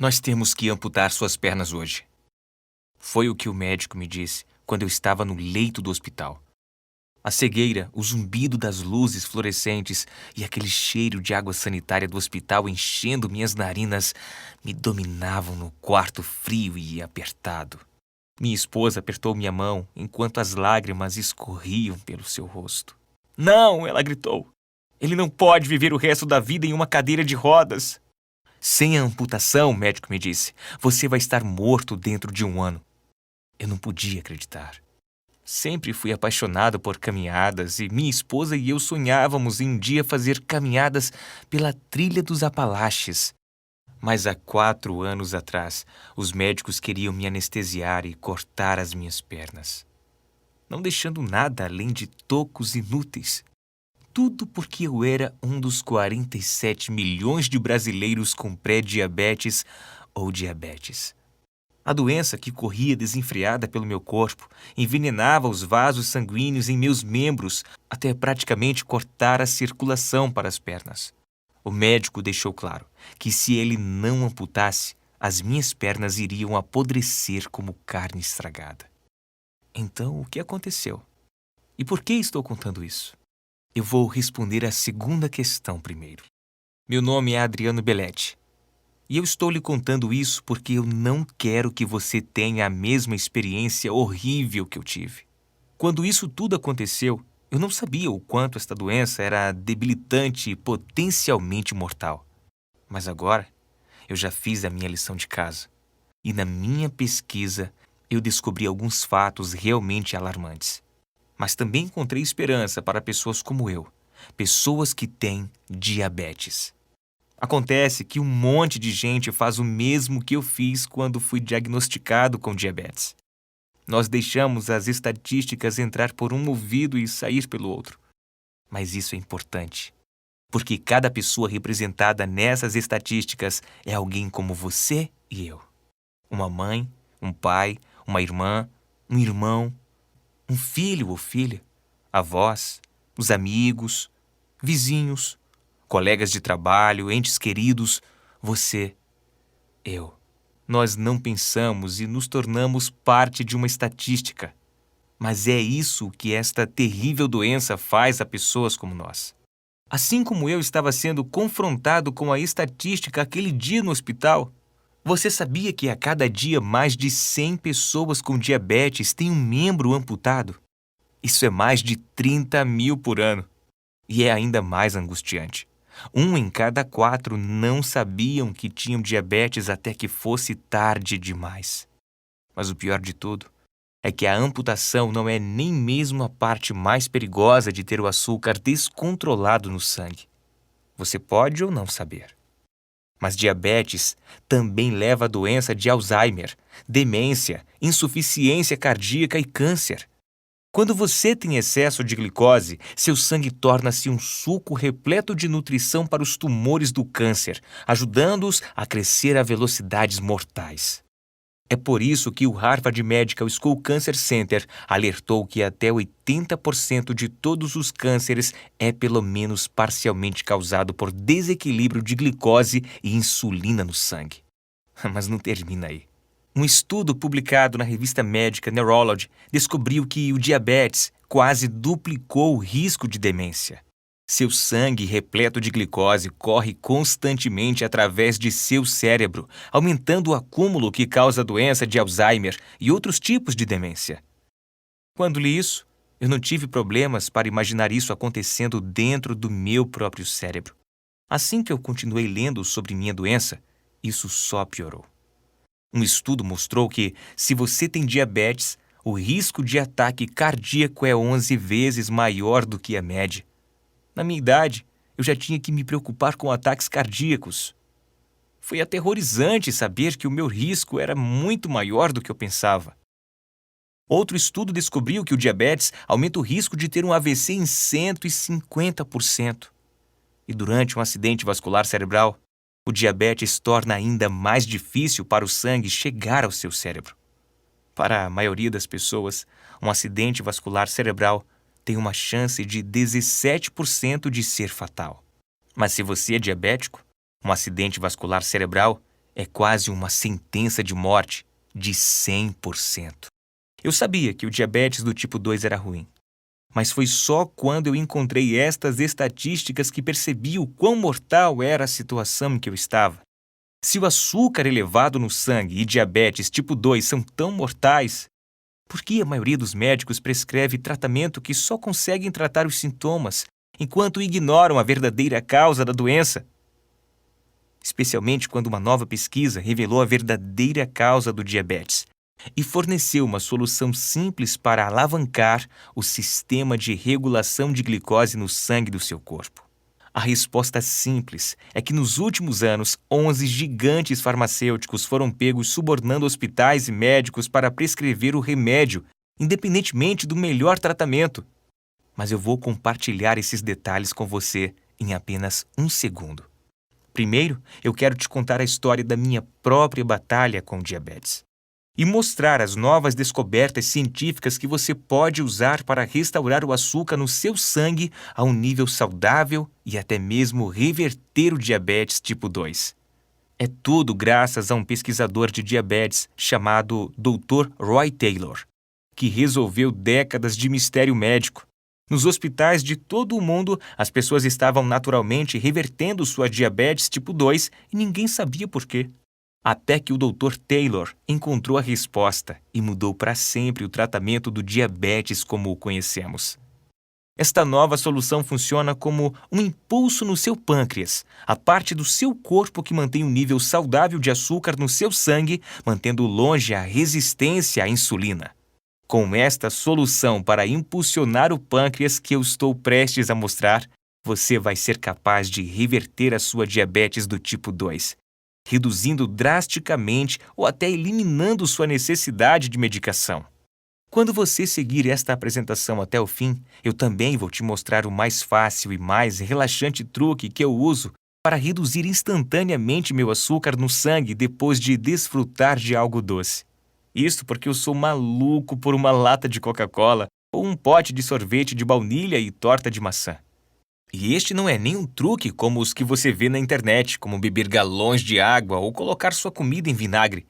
Nós temos que amputar suas pernas hoje. Foi o que o médico me disse quando eu estava no leito do hospital. A cegueira, o zumbido das luzes fluorescentes e aquele cheiro de água sanitária do hospital enchendo minhas narinas me dominavam no quarto frio e apertado. Minha esposa apertou minha mão enquanto as lágrimas escorriam pelo seu rosto. "Não!" ela gritou. "Ele não pode viver o resto da vida em uma cadeira de rodas." "Sem a amputação", o médico me disse, "você vai estar morto dentro de 1 ano." Eu não podia acreditar. Sempre fui apaixonado por caminhadas e minha esposa e eu sonhávamos em um dia fazer caminhadas pela trilha dos Apalaches. Mas há 4 anos atrás, os médicos queriam me anestesiar e cortar as minhas pernas, não deixando nada além de tocos inúteis. Tudo porque eu era um dos 47 milhões de brasileiros com pré-diabetes ou diabetes. A doença que corria desenfreada pelo meu corpo envenenava os vasos sanguíneos em meus membros até praticamente cortar a circulação para as pernas. O médico deixou claro que se ele não amputasse, as minhas pernas iriam apodrecer como carne estragada. Então, o que aconteceu? E por que estou contando isso? Eu vou responder a segunda questão primeiro. Meu nome é Adriano Belletti. E eu estou lhe contando isso porque eu não quero que você tenha a mesma experiência horrível que eu tive. Quando isso tudo aconteceu, eu não sabia o quanto esta doença era debilitante e potencialmente mortal. Mas agora, eu já fiz a minha lição de casa. E na minha pesquisa, eu descobri alguns fatos realmente alarmantes. Mas também encontrei esperança para pessoas como eu, pessoas que têm diabetes. Acontece que um monte de gente faz o mesmo que eu fiz quando fui diagnosticado com diabetes. Nós deixamos as estatísticas entrar por um ouvido e sair pelo outro. Mas isso é importante, porque cada pessoa representada nessas estatísticas é alguém como você e eu. Uma mãe, um pai, uma irmã, um irmão, um filho ou filha, avós, os amigos, vizinhos, colegas de trabalho, entes queridos, você, eu. Nós não pensamos e nos tornamos parte de uma estatística. Mas é isso que esta terrível doença faz a pessoas como nós. Assim como eu estava sendo confrontado com a estatística aquele dia no hospital, você sabia que a cada dia mais de 100 pessoas com diabetes têm um membro amputado? Isso é mais de 30 mil por ano. E é ainda mais angustiante. 1 em cada 4 não sabiam que tinham diabetes até que fosse tarde demais. Mas o pior de tudo é que a amputação não é nem mesmo a parte mais perigosa de ter o açúcar descontrolado no sangue. Você pode ou não saber. Mas diabetes também leva a doença de Alzheimer, demência, insuficiência cardíaca e câncer. Quando você tem excesso de glicose, seu sangue torna-se um suco repleto de nutrição para os tumores do câncer, ajudando-os a crescer a velocidades mortais. É por isso que o Harvard Medical School Cancer Center alertou que até 80% de todos os cânceres é pelo menos parcialmente causado por desequilíbrio de glicose e insulina no sangue. Mas não termina aí. Um estudo publicado na revista médica Neurology descobriu que o diabetes quase duplicou o risco de demência. Seu sangue repleto de glicose corre constantemente através de seu cérebro, aumentando o acúmulo que causa a doença de Alzheimer e outros tipos de demência. Quando li isso, eu não tive problemas para imaginar isso acontecendo dentro do meu próprio cérebro. Assim que eu continuei lendo sobre minha doença, isso só piorou. Um estudo mostrou que, se você tem diabetes, o risco de ataque cardíaco é 11 vezes maior do que a média. Na minha idade, eu já tinha que me preocupar com ataques cardíacos. Foi aterrorizante saber que o meu risco era muito maior do que eu pensava. Outro estudo descobriu que o diabetes aumenta o risco de ter um AVC em 150%. E durante um acidente vascular cerebral, o diabetes torna ainda mais difícil para o sangue chegar ao seu cérebro. Para a maioria das pessoas, um acidente vascular cerebral tem uma chance de 17% de ser fatal. Mas se você é diabético, um acidente vascular cerebral É quase uma sentença de morte de 100%. Eu sabia que o diabetes do tipo 2 era ruim, mas foi só quando eu encontrei estas estatísticas que percebi o quão mortal era a situação em que eu estava. Se o açúcar elevado no sangue e diabetes tipo 2 são tão mortais, por que a maioria dos médicos prescreve tratamento que só conseguem tratar os sintomas, enquanto ignoram a verdadeira causa da doença? Especialmente quando uma nova pesquisa revelou a verdadeira causa do diabetes e forneceu uma solução simples para alavancar o sistema de regulação de glicose no sangue do seu corpo. A resposta simples é que nos últimos anos, 11 gigantes farmacêuticos foram pegos subornando hospitais e médicos para prescrever o remédio, independentemente do melhor tratamento. Mas eu vou compartilhar esses detalhes com você em apenas um segundo. Primeiro, eu quero te contar a história da minha própria batalha com o diabetes e mostrar as novas descobertas científicas que você pode usar para restaurar o açúcar no seu sangue a um nível saudável e até mesmo reverter o diabetes tipo 2. É tudo graças a um pesquisador de diabetes chamado Dr. Roy Taylor, que resolveu décadas de mistério médico. Nos hospitais de todo o mundo, as pessoas estavam naturalmente revertendo sua diabetes tipo 2 e ninguém sabia por quê. Até que o Dr. Taylor encontrou a resposta e mudou para sempre o tratamento do diabetes como o conhecemos. Esta nova solução funciona como um impulso no seu pâncreas, a parte do seu corpo que mantém um nível saudável de açúcar no seu sangue, mantendo longe a resistência à insulina. Com esta solução para impulsionar o pâncreas que eu estou prestes a mostrar, você vai ser capaz de reverter a sua diabetes do tipo 2. Reduzindo drasticamente ou até eliminando sua necessidade de medicação. Quando você seguir esta apresentação até o fim, eu também vou te mostrar o mais fácil e mais relaxante truque que eu uso para reduzir instantaneamente meu açúcar no sangue depois de desfrutar de algo doce. Isso porque eu sou maluco por uma lata de Coca-Cola ou um pote de sorvete de baunilha e torta de maçã. E este não é nenhum truque como os que você vê na internet, como beber galões de água ou colocar sua comida em vinagre.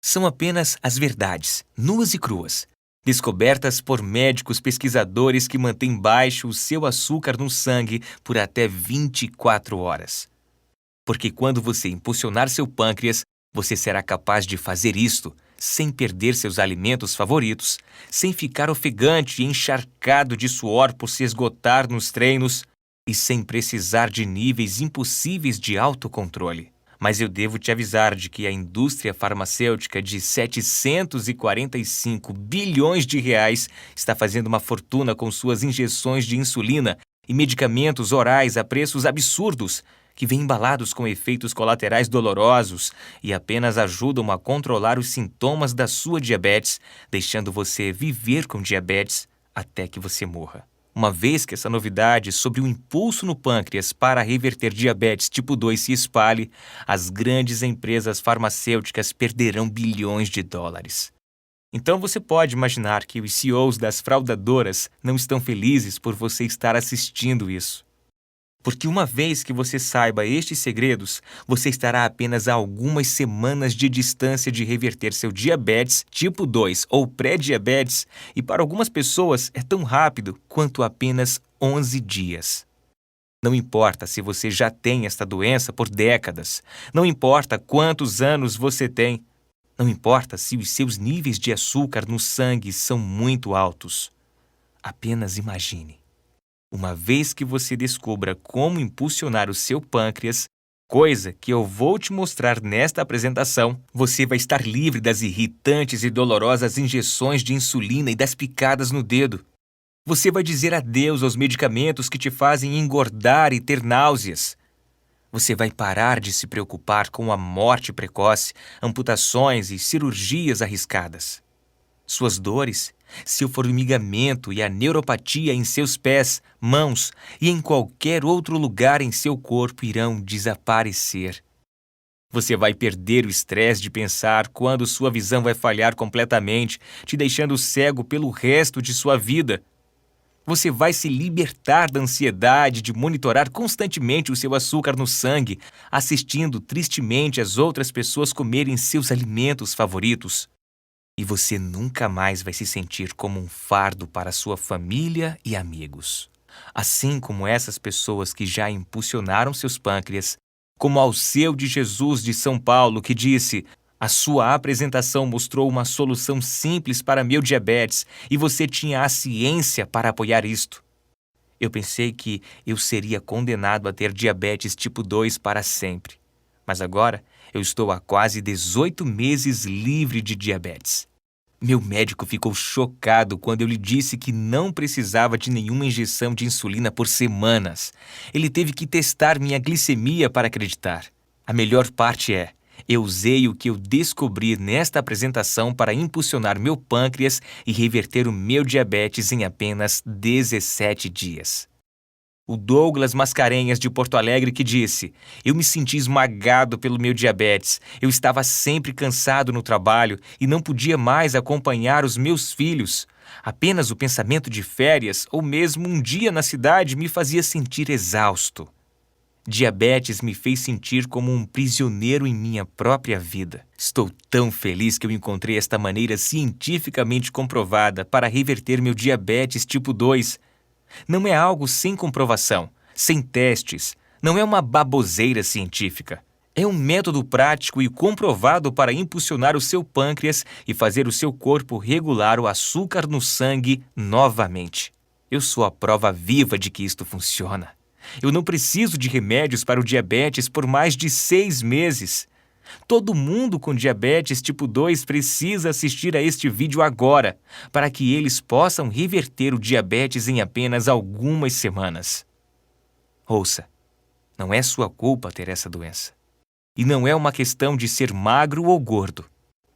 São apenas as verdades, nuas e cruas, descobertas por médicos pesquisadores que mantêm baixo o seu açúcar no sangue por até 24 horas. Porque quando você impulsionar seu pâncreas, você será capaz de fazer isto sem perder seus alimentos favoritos, sem ficar ofegante e encharcado de suor por se esgotar nos treinos, e sem precisar de níveis impossíveis de autocontrole. Mas eu devo te avisar de que a indústria farmacêutica de 745 bilhões de reais está fazendo uma fortuna com suas injeções de insulina e medicamentos orais a preços absurdos, que vêm embalados com efeitos colaterais dolorosos e apenas ajudam a controlar os sintomas da sua diabetes, deixando você viver com diabetes até que você morra. Uma vez que essa novidade sobre o impulso no pâncreas para reverter diabetes tipo 2 se espalhe, as grandes empresas farmacêuticas perderão bilhões de dólares. Então você pode imaginar que os CEOs das fraudadoras não estão felizes por você estar assistindo isso. Porque uma vez que você saiba estes segredos, você estará apenas a algumas semanas de distância de reverter seu diabetes tipo 2 ou pré-diabetes, e para algumas pessoas é tão rápido quanto apenas 11 dias. Não importa se você já tem esta doença por décadas, não importa quantos anos você tem, não importa se os seus níveis de açúcar no sangue são muito altos. Apenas imagine. Uma vez que você descubra como impulsionar o seu pâncreas, coisa que eu vou te mostrar nesta apresentação, você vai estar livre das irritantes e dolorosas injeções de insulina e das picadas no dedo. Você vai dizer adeus aos medicamentos que te fazem engordar e ter náuseas. Você vai parar de se preocupar com a morte precoce, amputações e cirurgias arriscadas. Suas dores, seu formigamento e a neuropatia em seus pés, mãos e em qualquer outro lugar em seu corpo irão desaparecer. Você vai perder o estresse de pensar quando sua visão vai falhar completamente, te deixando cego pelo resto de sua vida. Você vai se libertar da ansiedade de monitorar constantemente o seu açúcar no sangue, assistindo tristemente as outras pessoas comerem seus alimentos favoritos. E você nunca mais vai se sentir como um fardo para sua família e amigos. Assim como essas pessoas que já impulsionaram seus pâncreas, como ao seu de Jesus de São Paulo, que disse: a sua apresentação mostrou uma solução simples para meu diabetes e você tinha a ciência para apoiar isto. Eu pensei que eu seria condenado a ter diabetes tipo 2 para sempre. Mas agora eu estou há quase 18 meses livre de diabetes. Meu médico ficou chocado quando eu lhe disse que não precisava de nenhuma injeção de insulina por semanas. Ele teve que testar minha glicemia para acreditar. A melhor parte é: eu usei o que eu descobri nesta apresentação para impulsionar meu pâncreas e reverter o meu diabetes em apenas 17 dias. O Douglas Mascarenhas de Porto Alegre que disse: eu me senti esmagado pelo meu diabetes, eu estava sempre cansado no trabalho e não podia mais acompanhar os meus filhos. Apenas o pensamento de férias ou mesmo um dia na cidade me fazia sentir exausto. Diabetes me fez sentir como um prisioneiro em minha própria vida. Estou tão feliz que eu encontrei esta maneira cientificamente comprovada para reverter meu diabetes tipo 2. Não é algo sem comprovação, sem testes, não é uma baboseira científica. É um método prático e comprovado para impulsionar o seu pâncreas e fazer o seu corpo regular o açúcar no sangue novamente. Eu sou a prova viva de que isto funciona. Eu não preciso de remédios para o diabetes por mais de 6 meses. Todo mundo com diabetes tipo 2 precisa assistir a este vídeo agora, para que eles possam reverter o diabetes em apenas algumas semanas. Ouça, não é sua culpa ter essa doença. E não é uma questão de ser magro ou gordo.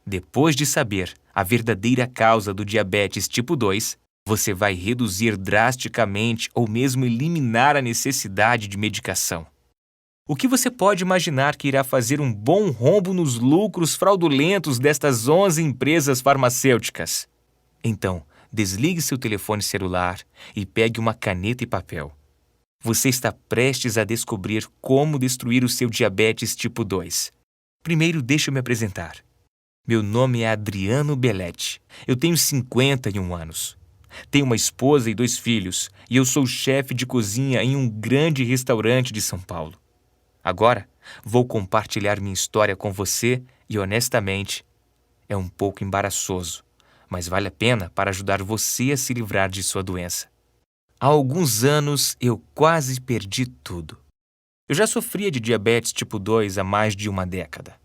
Depois de saber a verdadeira causa do diabetes tipo 2, você vai reduzir drasticamente ou mesmo eliminar a necessidade de medicação. O que você pode imaginar que irá fazer um bom rombo nos lucros fraudulentos destas 11 empresas farmacêuticas? Então, desligue seu telefone celular e pegue uma caneta e papel. Você está prestes a descobrir como destruir o seu diabetes tipo 2. Primeiro, deixe-me apresentar. Meu nome é Adriano Belletti. Eu tenho 51 anos. Tenho uma esposa e 2 filhos e eu sou chefe de cozinha em um grande restaurante de São Paulo. Agora, vou compartilhar minha história com você e, honestamente, é um pouco embaraçoso, mas vale a pena para ajudar você a se livrar de sua doença. Há alguns anos, eu quase perdi tudo. Eu já sofria de diabetes tipo 2 há mais de uma década.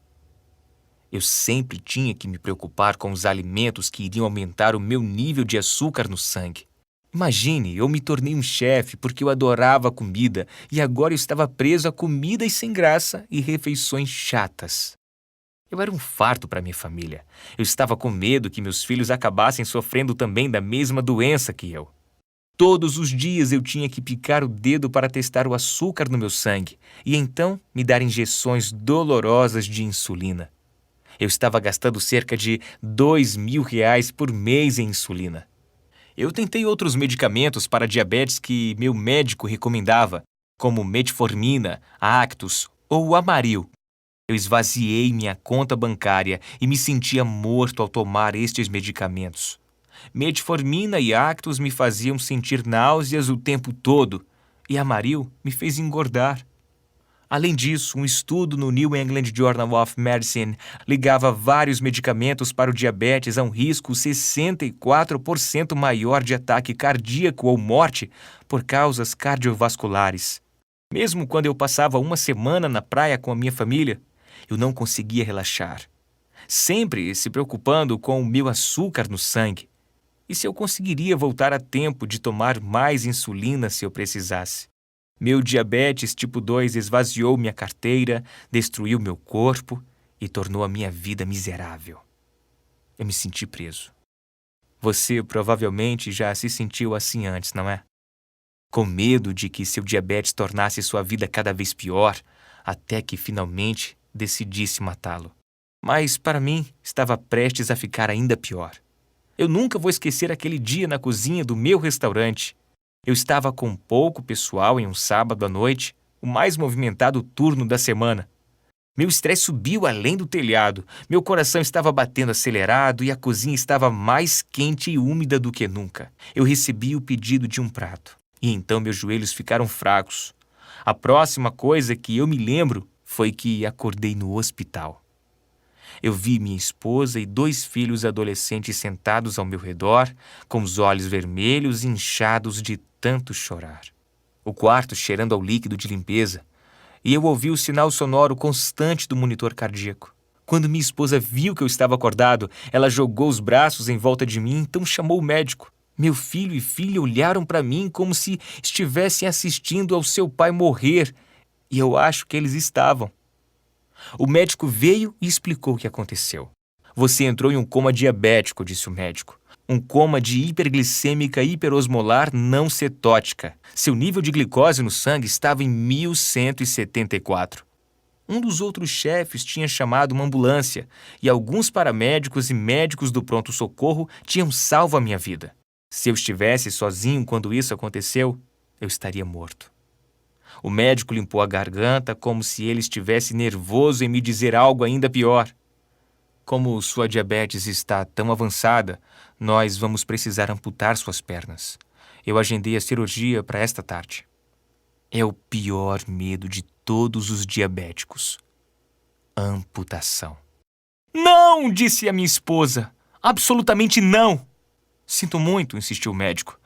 Eu sempre tinha que me preocupar com os alimentos que iriam aumentar o meu nível de açúcar no sangue. Imagine, eu me tornei um chefe porque eu adorava comida e agora eu estava preso a comidas sem graça e refeições chatas. Eu era um fardo para minha família. Eu estava com medo que meus filhos acabassem sofrendo também da mesma doença que eu. Todos os dias eu tinha que picar o dedo para testar o açúcar no meu sangue e então me dar injeções dolorosas de insulina. Eu estava gastando cerca de R$ 2.000 por mês em insulina. Eu tentei outros medicamentos para diabetes que meu médico recomendava, como metformina, Actus ou Amaryl. Eu esvaziei minha conta bancária e me sentia morto ao tomar estes medicamentos. Metformina e Actus me faziam sentir náuseas o tempo todo e Amaryl me fez engordar. Além disso, um estudo no New England Journal of Medicine ligava vários medicamentos para o diabetes a um risco 64% maior de ataque cardíaco ou morte por causas cardiovasculares. Mesmo quando eu passava uma semana na praia com a minha família, eu não conseguia relaxar, sempre se preocupando com o meu açúcar no sangue e se eu conseguiria voltar a tempo de tomar mais insulina se eu precisasse. Meu diabetes tipo 2 esvaziou minha carteira, destruiu meu corpo e tornou a minha vida miserável. Eu me senti preso. Você provavelmente já se sentiu assim antes, não é? Com medo de que seu diabetes tornasse sua vida cada vez pior, até que finalmente decidisse matá-lo. Mas, para mim, estava prestes a ficar ainda pior. Eu nunca vou esquecer aquele dia na cozinha do meu restaurante. Eu estava com pouco pessoal em um sábado à noite, o mais movimentado turno da semana. Meu estresse subiu além do telhado, meu coração estava batendo acelerado e a cozinha estava mais quente e úmida do que nunca. Eu recebi o pedido de um prato, e então meus joelhos ficaram fracos. A próxima coisa que eu me lembro foi que acordei no hospital. Eu vi minha esposa e 2 filhos adolescentes sentados ao meu redor, com os olhos vermelhos e inchados de tanto chorar. O quarto cheirando ao líquido de limpeza, e eu ouvi o sinal sonoro constante do monitor cardíaco. Quando minha esposa viu que eu estava acordado, ela jogou os braços em volta de mim, então chamou o médico. Meu filho e filha olharam para mim como se estivessem assistindo ao seu pai morrer, e eu acho que eles estavam. O médico veio e explicou o que aconteceu. Você entrou em um coma diabético, disse o médico. Um coma de hiperglicêmica hiperosmolar não cetótica. Seu nível de glicose no sangue estava em 1174. Um dos outros chefes tinha chamado uma ambulância e alguns paramédicos e médicos do pronto-socorro tinham salvo a minha vida. Se eu estivesse sozinho quando isso aconteceu, eu estaria morto. O médico limpou a garganta como se ele estivesse nervoso em me dizer algo ainda pior. Como sua diabetes está tão avançada, nós vamos precisar amputar suas pernas. Eu agendei a cirurgia para esta tarde. É o pior medo de todos os diabéticos. Amputação. Não, disse a minha esposa. Absolutamente não. Sinto muito, insistiu o médico.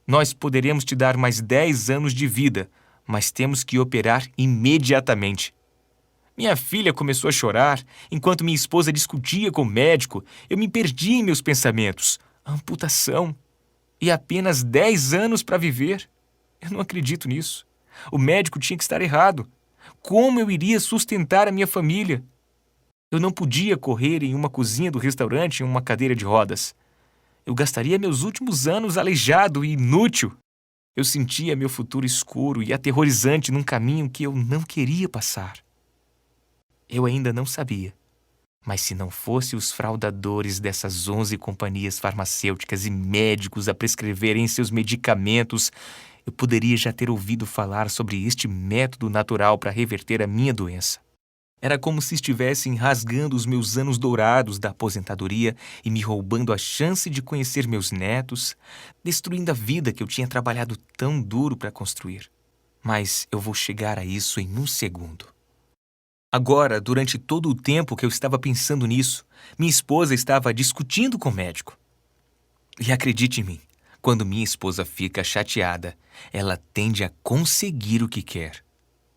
Nós poderemos te dar mais 10 anos de vida, mas temos que operar imediatamente. Minha filha começou a chorar. Enquanto minha esposa discutia com o médico, eu me perdi em meus pensamentos. Amputação. E apenas 10 anos para viver. Eu não acredito nisso. O médico tinha que estar errado. Como eu iria sustentar a minha família? Eu não podia correr em uma cozinha do restaurante em uma cadeira de rodas. Eu gastaria meus últimos anos aleijado e inútil. Eu sentia meu futuro escuro e aterrorizante num caminho que eu não queria passar. Eu ainda não sabia. Mas se não fosse os fraudadores dessas 11 companhias farmacêuticas e médicos a prescreverem seus medicamentos, eu poderia já ter ouvido falar sobre este método natural para reverter a minha doença. Era como se estivessem rasgando os meus anos dourados da aposentadoria e me roubando a chance de conhecer meus netos, destruindo a vida que eu tinha trabalhado tão duro para construir. Mas eu vou chegar a isso em um segundo. Agora, durante todo o tempo que eu estava pensando nisso, minha esposa estava discutindo com o médico. E acredite em mim, quando minha esposa fica chateada, ela tende a conseguir o que quer.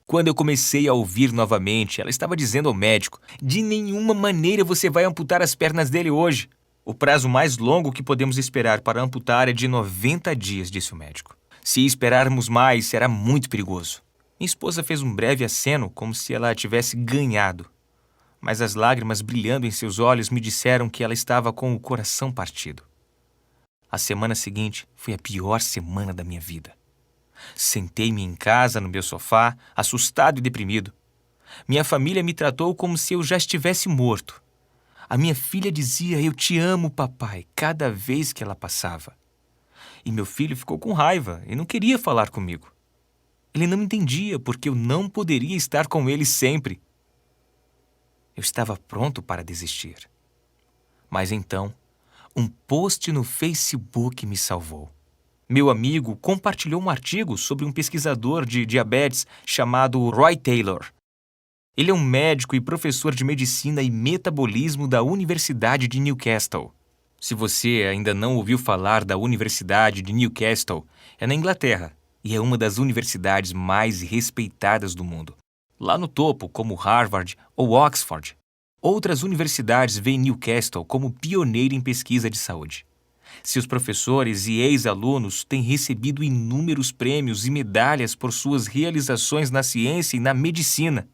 Quando eu comecei a ouvir novamente, ela estava dizendo ao médico: de nenhuma maneira você vai amputar as pernas dele hoje. O prazo mais longo que podemos esperar para amputar é de 90 dias, disse o médico. Se esperarmos mais, será muito perigoso. Minha esposa fez um breve aceno, como se ela tivesse ganhado. Mas as lágrimas brilhando em seus olhos me disseram que ela estava com o coração partido. A semana seguinte foi a pior semana da minha vida. Sentei-me em casa, no meu sofá, assustado e deprimido. Minha família me tratou como se eu já estivesse morto. A minha filha dizia: "Eu te amo, papai", cada vez que ela passava. E meu filho ficou com raiva e não queria falar comigo. Ele não entendia porque eu não poderia estar com ele sempre. Eu estava pronto para desistir. Mas então, um post no Facebook me salvou. Meu amigo compartilhou um artigo sobre um pesquisador de diabetes chamado Roy Taylor. Ele é um médico e professor de medicina e metabolismo da Universidade de Newcastle. Se você ainda não ouviu falar da Universidade de Newcastle, é na Inglaterra e é uma das universidades mais respeitadas do mundo. Lá no topo, como Harvard ou Oxford. Outras universidades veem Newcastle como pioneiro em pesquisa de saúde. Seus professores e ex-alunos têm recebido inúmeros prêmios e medalhas por suas realizações na ciência e na medicina.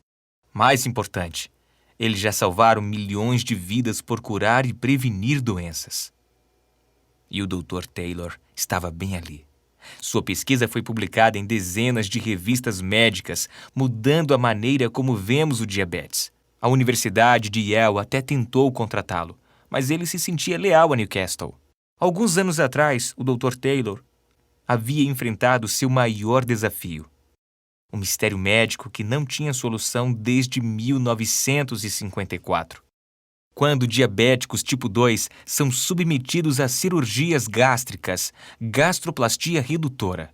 Mais importante, eles já salvaram milhões de vidas por curar e prevenir doenças. E o Dr. Taylor estava bem ali. Sua pesquisa foi publicada em dezenas de revistas médicas, mudando a maneira como vemos o diabetes. A Universidade de Yale até tentou contratá-lo, mas ele se sentia leal a Newcastle. Alguns anos atrás, o Dr. Taylor havia enfrentado seu maior desafio. Um mistério médico que não tinha solução desde 1954. Quando diabéticos tipo 2 são submetidos a cirurgias gástricas, gastroplastia redutora,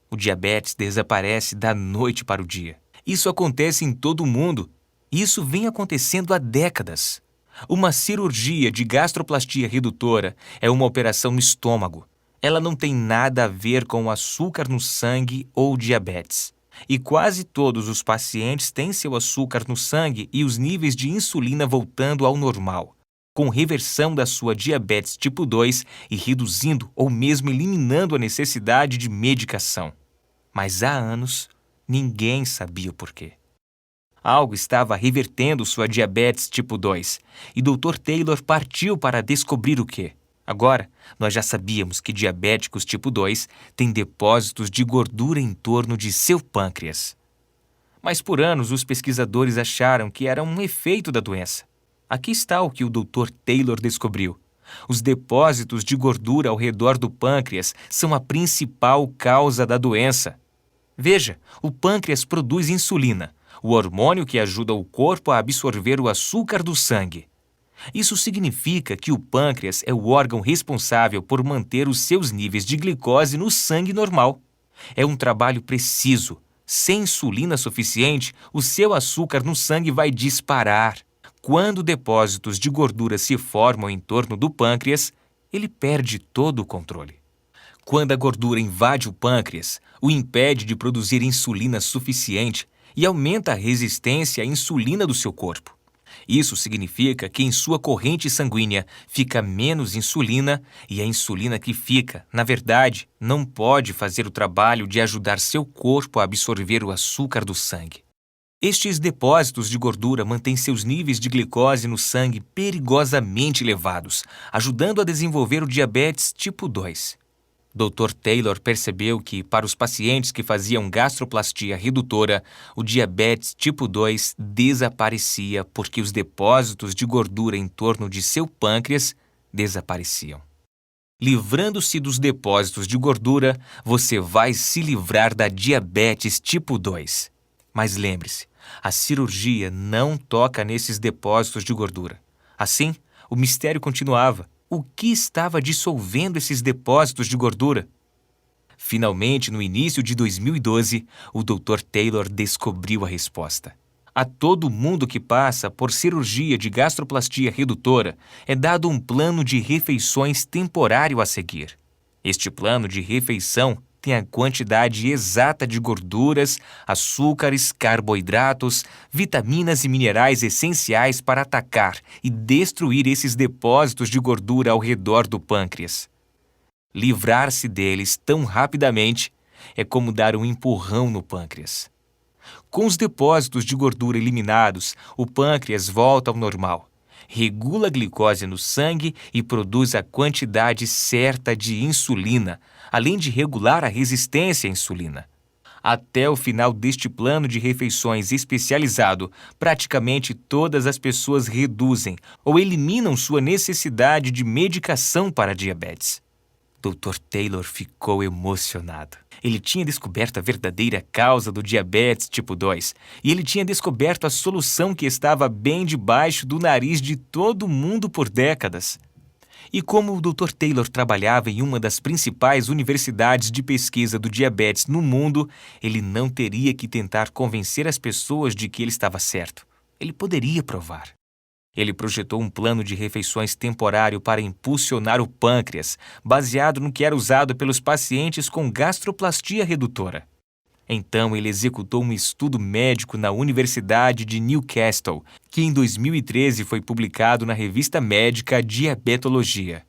o diabetes desaparece da noite para o dia. Isso acontece em todo o mundo. Isso vem acontecendo há décadas. Uma cirurgia de gastroplastia redutora é uma operação no estômago. Ela não tem nada a ver com açúcar no sangue ou diabetes. E quase todos os pacientes têm seu açúcar no sangue e os níveis de insulina voltando ao normal, com reversão da sua diabetes tipo 2 e reduzindo ou mesmo eliminando a necessidade de medicação. Mas há anos, ninguém sabia o porquê. Algo estava revertendo sua diabetes tipo 2 e Dr. Taylor partiu para descobrir o quê. Agora, nós já sabíamos que diabéticos tipo 2 têm depósitos de gordura em torno de seu pâncreas. Mas por anos os pesquisadores acharam que era um efeito da doença. Aqui está o que o Dr. Taylor descobriu. Os depósitos de gordura ao redor do pâncreas são a principal causa da doença. Veja, o pâncreas produz insulina, o hormônio que ajuda o corpo a absorver o açúcar do sangue. Isso significa que o pâncreas é o órgão responsável por manter os seus níveis de glicose no sangue normal. É um trabalho preciso. Sem insulina suficiente, o seu açúcar no sangue vai disparar. Quando depósitos de gordura se formam em torno do pâncreas, ele perde todo o controle. Quando a gordura invade o pâncreas, o impede de produzir insulina suficiente e aumenta a resistência à insulina do seu corpo. Isso significa que em sua corrente sanguínea fica menos insulina e a insulina que fica, na verdade, não pode fazer o trabalho de ajudar seu corpo a absorver o açúcar do sangue. Estes depósitos de gordura mantêm seus níveis de glicose no sangue perigosamente elevados, ajudando a desenvolver o diabetes tipo 2. Dr. Taylor percebeu que, para os pacientes que faziam gastroplastia redutora, o diabetes tipo 2 desaparecia porque os depósitos de gordura em torno de seu pâncreas desapareciam. Livrando-se dos depósitos de gordura, você vai se livrar da diabetes tipo 2. Mas lembre-se, a cirurgia não toca nesses depósitos de gordura. Assim, o mistério continuava. O que estava dissolvendo esses depósitos de gordura? Finalmente, no início de 2012, o Dr. Taylor descobriu a resposta. A todo mundo que passa por cirurgia de gastroplastia redutora é dado um plano de refeições temporário a seguir. Este plano de refeição tem a quantidade exata de gorduras, açúcares, carboidratos, vitaminas e minerais essenciais para atacar e destruir esses depósitos de gordura ao redor do pâncreas. Livrar-se deles tão rapidamente é como dar um empurrão no pâncreas. Com os depósitos de gordura eliminados, o pâncreas volta ao normal, regula a glicose no sangue e produz a quantidade certa de insulina, além de regular a resistência à insulina. Até o final deste plano de refeições especializado, praticamente todas as pessoas reduzem ou eliminam sua necessidade de medicação para a diabetes. Dr. Taylor ficou emocionado. Ele tinha descoberto a verdadeira causa do diabetes tipo 2 e ele tinha descoberto a solução que estava bem debaixo do nariz de todo mundo por décadas. E como o Dr. Taylor trabalhava em uma das principais universidades de pesquisa do diabetes no mundo, ele não teria que tentar convencer as pessoas de que ele estava certo. Ele poderia provar. Ele projetou um plano de refeições temporário para impulsionar o pâncreas, baseado no que era usado pelos pacientes com gastroplastia redutora. Então, ele executou um estudo médico na Universidade de Newcastle, que em 2013 foi publicado na revista médica Diabetologia.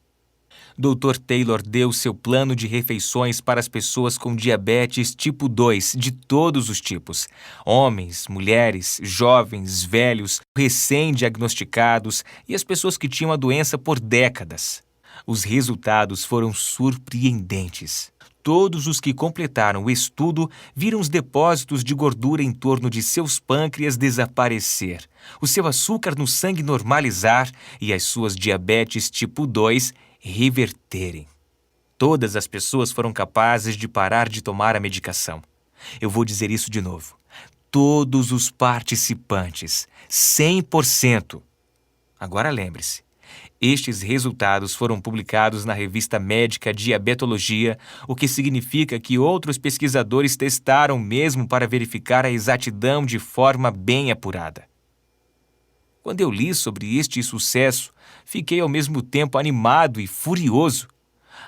Dr. Taylor deu seu plano de refeições para as pessoas com diabetes tipo 2 de todos os tipos: homens, mulheres, jovens, velhos, recém-diagnosticados e as pessoas que tinham a doença por décadas. Os resultados foram surpreendentes. Todos os que completaram o estudo viram os depósitos de gordura em torno de seus pâncreas desaparecer, o seu açúcar no sangue normalizar e as suas diabetes tipo 2 reverterem. Todas as pessoas foram capazes de parar de tomar a medicação. Eu vou dizer isso de novo. Todos os participantes, 100%. Agora lembre-se, estes resultados foram publicados na revista médica Diabetologia, o que significa que outros pesquisadores testaram mesmo para verificar a exatidão de forma bem apurada. Quando eu li sobre este sucesso, fiquei ao mesmo tempo animado e furioso.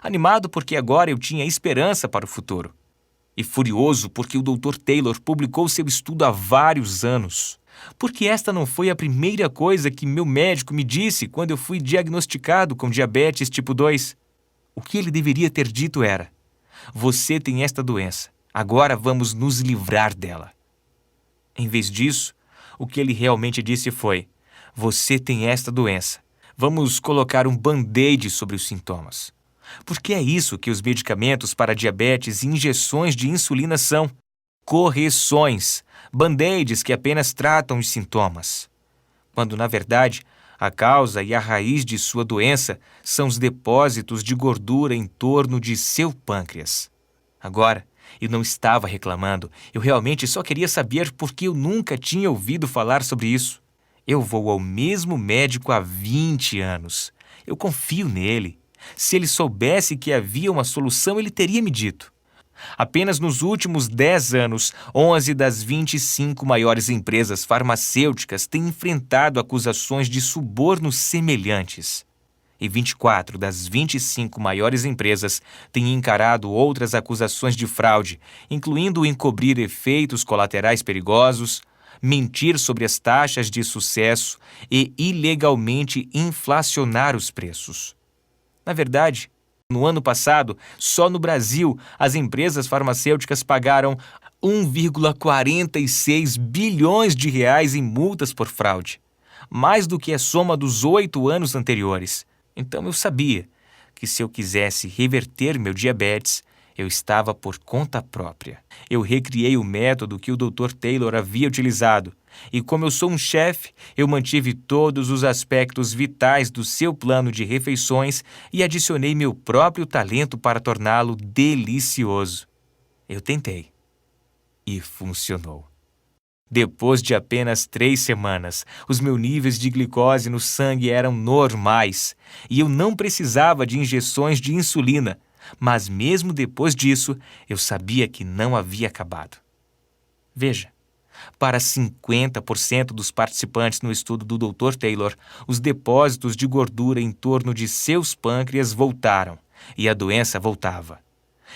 Animado porque agora eu tinha esperança para o futuro. E furioso porque o Dr. Taylor publicou seu estudo há vários anos. Porque esta não foi a primeira coisa que meu médico me disse quando eu fui diagnosticado com diabetes tipo 2. O que ele deveria ter dito era: você tem esta doença, agora vamos nos livrar dela. Em vez disso, o que ele realmente disse foi: você tem esta doença, vamos colocar um band-aid sobre os sintomas. Porque é isso que os medicamentos para diabetes e injeções de insulina são: correções, band-aids que apenas tratam os sintomas. Quando, na verdade, a causa e a raiz de sua doença são os depósitos de gordura em torno de seu pâncreas. Agora, eu não estava reclamando, eu realmente só queria saber por que eu nunca tinha ouvido falar sobre isso. Eu vou ao mesmo médico há 20 anos. Eu confio nele. Se ele soubesse que havia uma solução, ele teria me dito. Apenas nos últimos 10 anos, 11 das 25 maiores empresas farmacêuticas têm enfrentado acusações de subornos semelhantes. E 24 das 25 maiores empresas têm encarado outras acusações de fraude, incluindo encobrir efeitos colaterais perigosos, mentir sobre as taxas de sucesso e ilegalmente inflacionar os preços. Na verdade, no ano passado, só no Brasil, as empresas farmacêuticas pagaram 1,46 bilhões de reais em multas por fraude, mais do que a soma dos 8 anos anteriores. Então eu sabia que se eu quisesse reverter meu diabetes, eu estava por conta própria. Eu recriei o método que o Dr. Taylor havia utilizado. E como eu sou um chefe, eu mantive todos os aspectos vitais do seu plano de refeições e adicionei meu próprio talento para torná-lo delicioso. Eu tentei. E funcionou. Depois de apenas 3 semanas, os meus níveis de glicose no sangue eram normais e eu não precisava de injeções de insulina. Mas mesmo depois disso, eu sabia que não havia acabado. Veja, para 50% dos participantes no estudo do Dr. Taylor, os depósitos de gordura em torno de seus pâncreas voltaram e a doença voltava.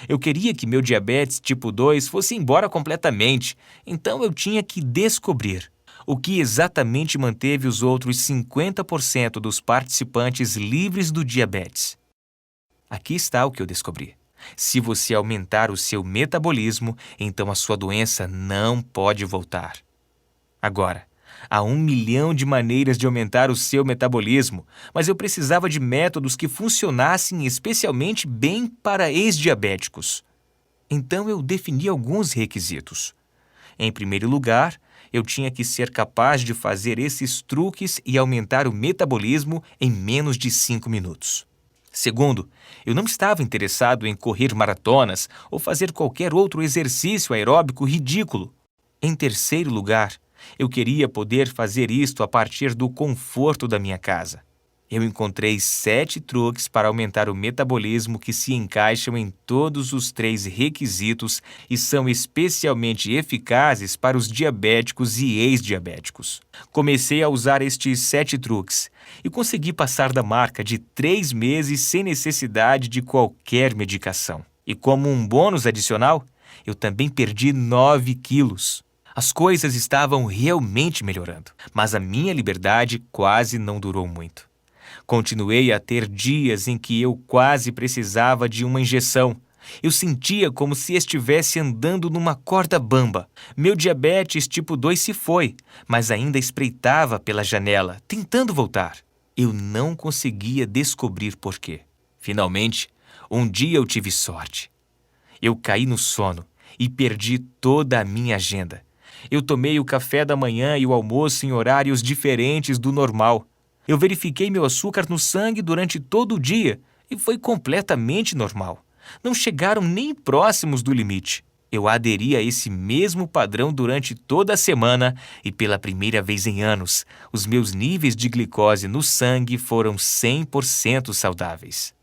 Eu queria que meu diabetes tipo 2 fosse embora completamente, então eu tinha que descobrir o que exatamente manteve os outros 50% dos participantes livres do diabetes. Aqui está o que eu descobri. Se você aumentar o seu metabolismo, então a sua doença não pode voltar. Agora, há 1 milhão de maneiras de aumentar o seu metabolismo, mas eu precisava de métodos que funcionassem especialmente bem para ex-diabéticos. Então eu defini alguns requisitos. Em primeiro lugar, eu tinha que ser capaz de fazer esses truques e aumentar o metabolismo em menos de 5 minutos. Segundo, eu não estava interessado em correr maratonas ou fazer qualquer outro exercício aeróbico ridículo. Em terceiro lugar, eu queria poder fazer isto a partir do conforto da minha casa. Eu encontrei 7 truques para aumentar o metabolismo que se encaixam em todos os 3 requisitos e são especialmente eficazes para os diabéticos e ex-diabéticos. Comecei a usar estes 7 truques e consegui passar da marca de 3 meses sem necessidade de qualquer medicação. E como um bônus adicional, eu também perdi 9 quilos. As coisas estavam realmente melhorando, mas a minha liberdade quase não durou muito. Continuei a ter dias em que eu quase precisava de uma injeção. Eu sentia como se estivesse andando numa corda bamba. Meu diabetes tipo 2 se foi, mas ainda espreitava pela janela, tentando voltar. Eu não conseguia descobrir por quê. Finalmente, um dia eu tive sorte. Eu caí no sono e perdi toda a minha agenda. Eu tomei o café da manhã e o almoço em horários diferentes do normal. Eu verifiquei meu açúcar no sangue durante todo o dia. e foi completamente normal. Não chegaram nem próximos do limite. Eu aderi a esse mesmo padrão durante toda a semana e pela primeira vez em anos, os meus níveis de glicose no sangue foram 100% saudáveis.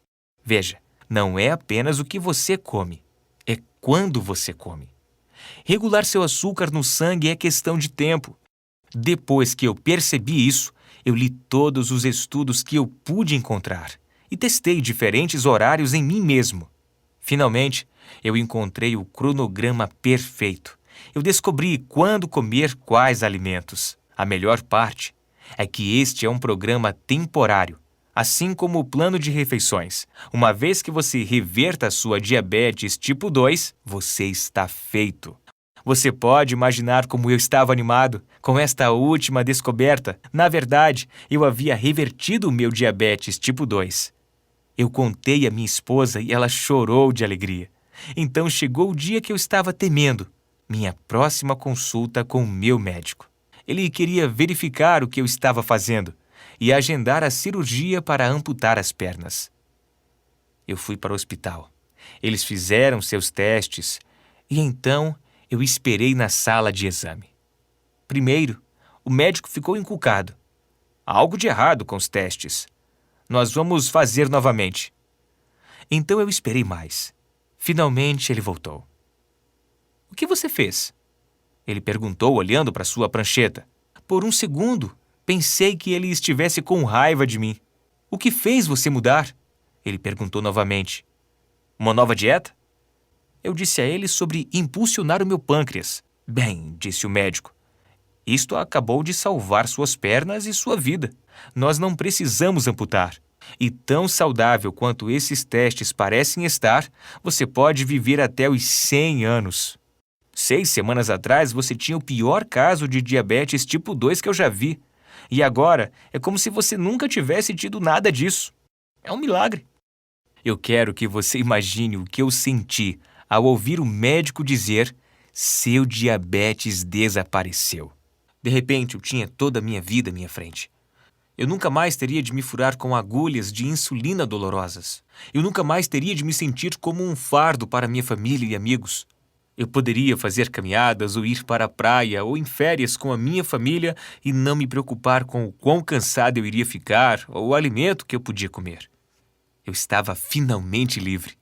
Veja, não é apenas o que você come, é quando você come. Regular seu açúcar no sangue é questão de tempo. Depois que eu percebi isso, eu li todos os estudos que eu pude encontrar e testei diferentes horários em mim mesmo. Finalmente, eu encontrei o cronograma perfeito. Eu descobri quando comer quais alimentos. A melhor parte é que este é um programa temporário, assim como o plano de refeições. Uma vez que você reverta a sua diabetes tipo 2, você está feito. Você pode imaginar como eu estava animado com esta última descoberta. Na verdade, eu havia revertido o meu diabetes tipo 2. Eu contei à minha esposa e ela chorou de alegria. Então chegou o dia que eu estava temendo, minha próxima consulta com o meu médico. Ele queria verificar o que eu estava fazendo e agendar a cirurgia para amputar as pernas. Eu fui para o hospital. Eles fizeram seus testes e então eu esperei na sala de exame. Primeiro, o médico ficou encucado. Há algo de errado com os testes. Nós vamos fazer novamente. Então eu esperei mais. Finalmente ele voltou. O que você fez? Ele perguntou olhando para sua prancheta. Por um segundo, pensei que ele estivesse com raiva de mim. O que fez você mudar? Ele perguntou novamente. Uma nova dieta? Eu disse a ele sobre impulsionar o meu pâncreas. Bem, disse o médico, isto acabou de salvar suas pernas e sua vida. Nós não precisamos amputar. E tão saudável quanto esses testes parecem estar, você pode viver até os 100 anos. 6 semanas atrás, você tinha o pior caso de diabetes tipo 2 que eu já vi. E agora, é como se você nunca tivesse tido nada disso. É um milagre. Eu quero que você imagine o que eu senti ao ouvir o médico dizer: seu diabetes desapareceu. De repente, eu tinha toda a minha vida à minha frente. Eu nunca mais teria de me furar com agulhas de insulina dolorosas. Eu nunca mais teria de me sentir como um fardo para minha família e amigos. Eu poderia fazer caminhadas ou ir para a praia ou em férias com a minha família e não me preocupar com o quão cansado eu iria ficar ou o alimento que eu podia comer. Eu estava finalmente livre.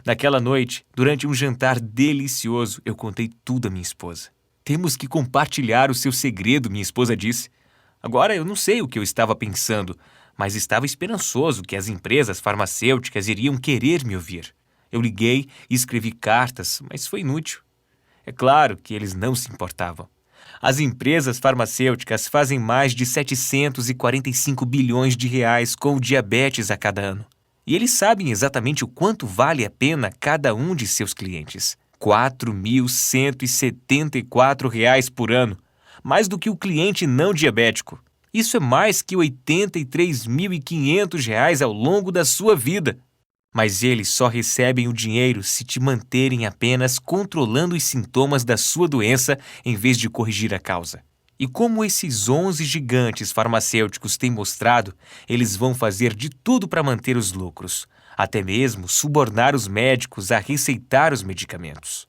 Naquela noite, durante um jantar delicioso, eu contei tudo à minha esposa. Temos que compartilhar o seu segredo, minha esposa disse. Agora eu não sei o que eu estava pensando, mas estava esperançoso que as empresas farmacêuticas iriam querer me ouvir. Eu liguei e escrevi cartas, mas foi inútil. É claro que eles não se importavam. As empresas farmacêuticas fazem mais de 745 bilhões de reais com o diabetes a cada ano. E eles sabem exatamente o quanto vale a pena cada um de seus clientes. R$ 4.174 por ano, mais do que o cliente não diabético. Isso é mais que R$ 83.500 ao longo da sua vida. Mas eles só recebem o dinheiro se te manterem apenas controlando os sintomas da sua doença em vez de corrigir a causa. E como esses 11 gigantes farmacêuticos têm mostrado, eles vão fazer de tudo para manter os lucros, até mesmo subornar os médicos a receitar os medicamentos.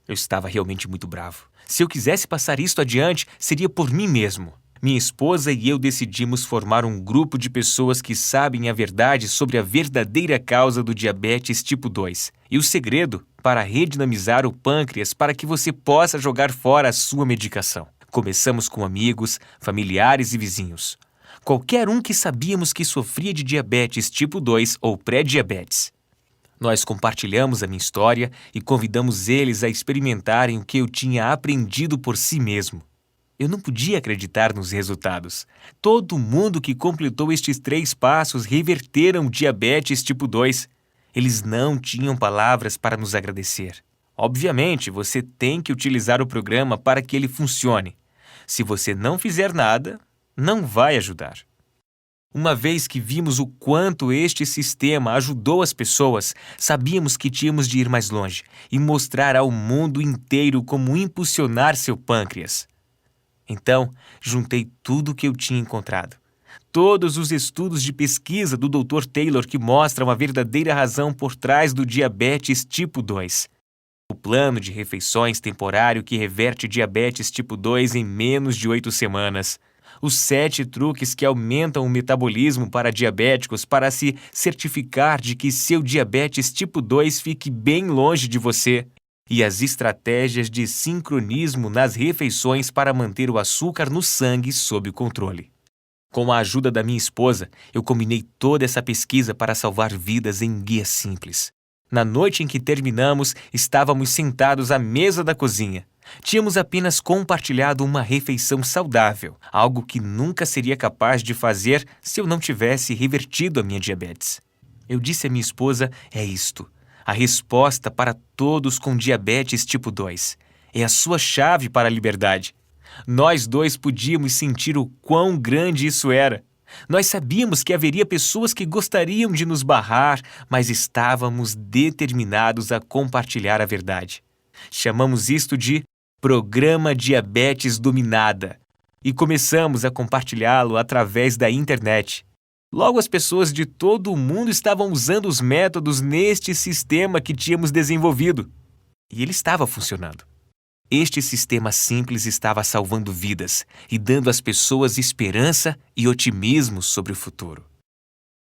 Eu estava realmente muito bravo. Se eu quisesse passar isto adiante, seria por mim mesmo. Minha esposa e eu decidimos formar um grupo de pessoas que sabem a verdade sobre a verdadeira causa do diabetes tipo 2 e o segredo para redinamizar o pâncreas para que você possa jogar fora a sua medicação. Começamos com amigos, familiares e vizinhos. Qualquer um que sabíamos que sofria de diabetes tipo 2 ou pré-diabetes. Nós compartilhamos a minha história e convidamos eles a experimentarem o que eu tinha aprendido por si mesmo. Eu não podia acreditar nos resultados. Todo mundo que completou estes 3 passos reverteram o diabetes tipo 2. Eles não tinham palavras para nos agradecer. Obviamente, você tem que utilizar o programa para que ele funcione. Se você não fizer nada, não vai ajudar. Uma vez que vimos o quanto este sistema ajudou as pessoas, sabíamos que tínhamos de ir mais longe e mostrar ao mundo inteiro como impulsionar seu pâncreas. Então, juntei tudo o que eu tinha encontrado. todos os estudos de pesquisa do Dr. Taylor que mostram a verdadeira razão por trás do diabetes tipo 2. O plano de refeições temporário que reverte diabetes tipo 2 em menos de 8 semanas. Os 7 truques que aumentam o metabolismo para diabéticos para se certificar de que seu diabetes tipo 2 fique bem longe de você. E as estratégias de sincronismo nas refeições para manter o açúcar no sangue sob controle. Com a ajuda da minha esposa, eu combinei toda essa pesquisa para salvar vidas em guia simples. Na noite em que terminamos, estávamos sentados à mesa da cozinha. Tínhamos apenas compartilhado uma refeição saudável, algo que nunca seria capaz de fazer se eu não tivesse revertido a minha diabetes. Eu disse à minha esposa, é isto. A resposta para todos com diabetes tipo 2. É a sua chave para a liberdade. Nós dois podíamos sentir o quão grande isso era. Nós sabíamos que haveria pessoas que gostariam de nos barrar, mas estávamos determinados a compartilhar a verdade. Chamamos isto de Programa Diabetes Dominada e começamos a compartilhá-lo através da internet. Logo, as pessoas de todo o mundo estavam usando os métodos neste sistema que tínhamos desenvolvido. E ele estava funcionando. Este sistema simples estava salvando vidas e dando às pessoas esperança e otimismo sobre o futuro.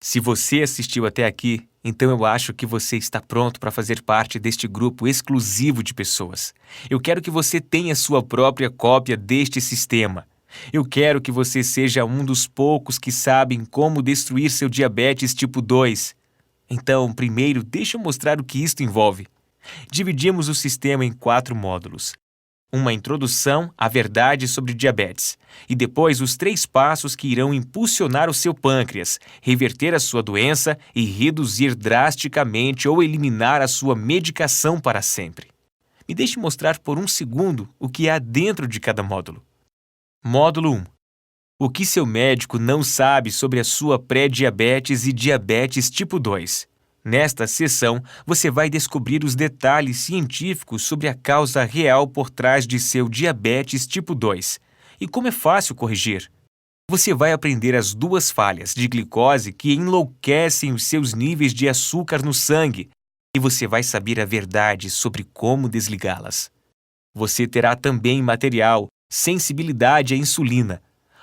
Se você assistiu até aqui, então eu acho que você está pronto para fazer parte deste grupo exclusivo de pessoas. Eu quero que você tenha sua própria cópia deste sistema. Eu quero que você seja um dos poucos que sabem como destruir seu diabetes tipo 2. Então, primeiro, deixa eu mostrar o que isto envolve. Dividimos o sistema em 4 módulos. Uma introdução à verdade sobre diabetes. E depois os 3 passos que irão impulsionar o seu pâncreas, reverter a sua doença e reduzir drasticamente ou eliminar a sua medicação para sempre. Me deixe mostrar por um segundo o que há dentro de cada módulo. Módulo 1. O que seu médico não sabe sobre a sua pré-diabetes e diabetes tipo 2. Nesta sessão, você vai descobrir os detalhes científicos sobre a causa real por trás de seu diabetes tipo 2 e como é fácil corrigir. Você vai aprender as 2 falhas de glicose que enlouquecem os seus níveis de açúcar no sangue e você vai saber a verdade sobre como desligá-las. Você terá também material, sensibilidade à insulina,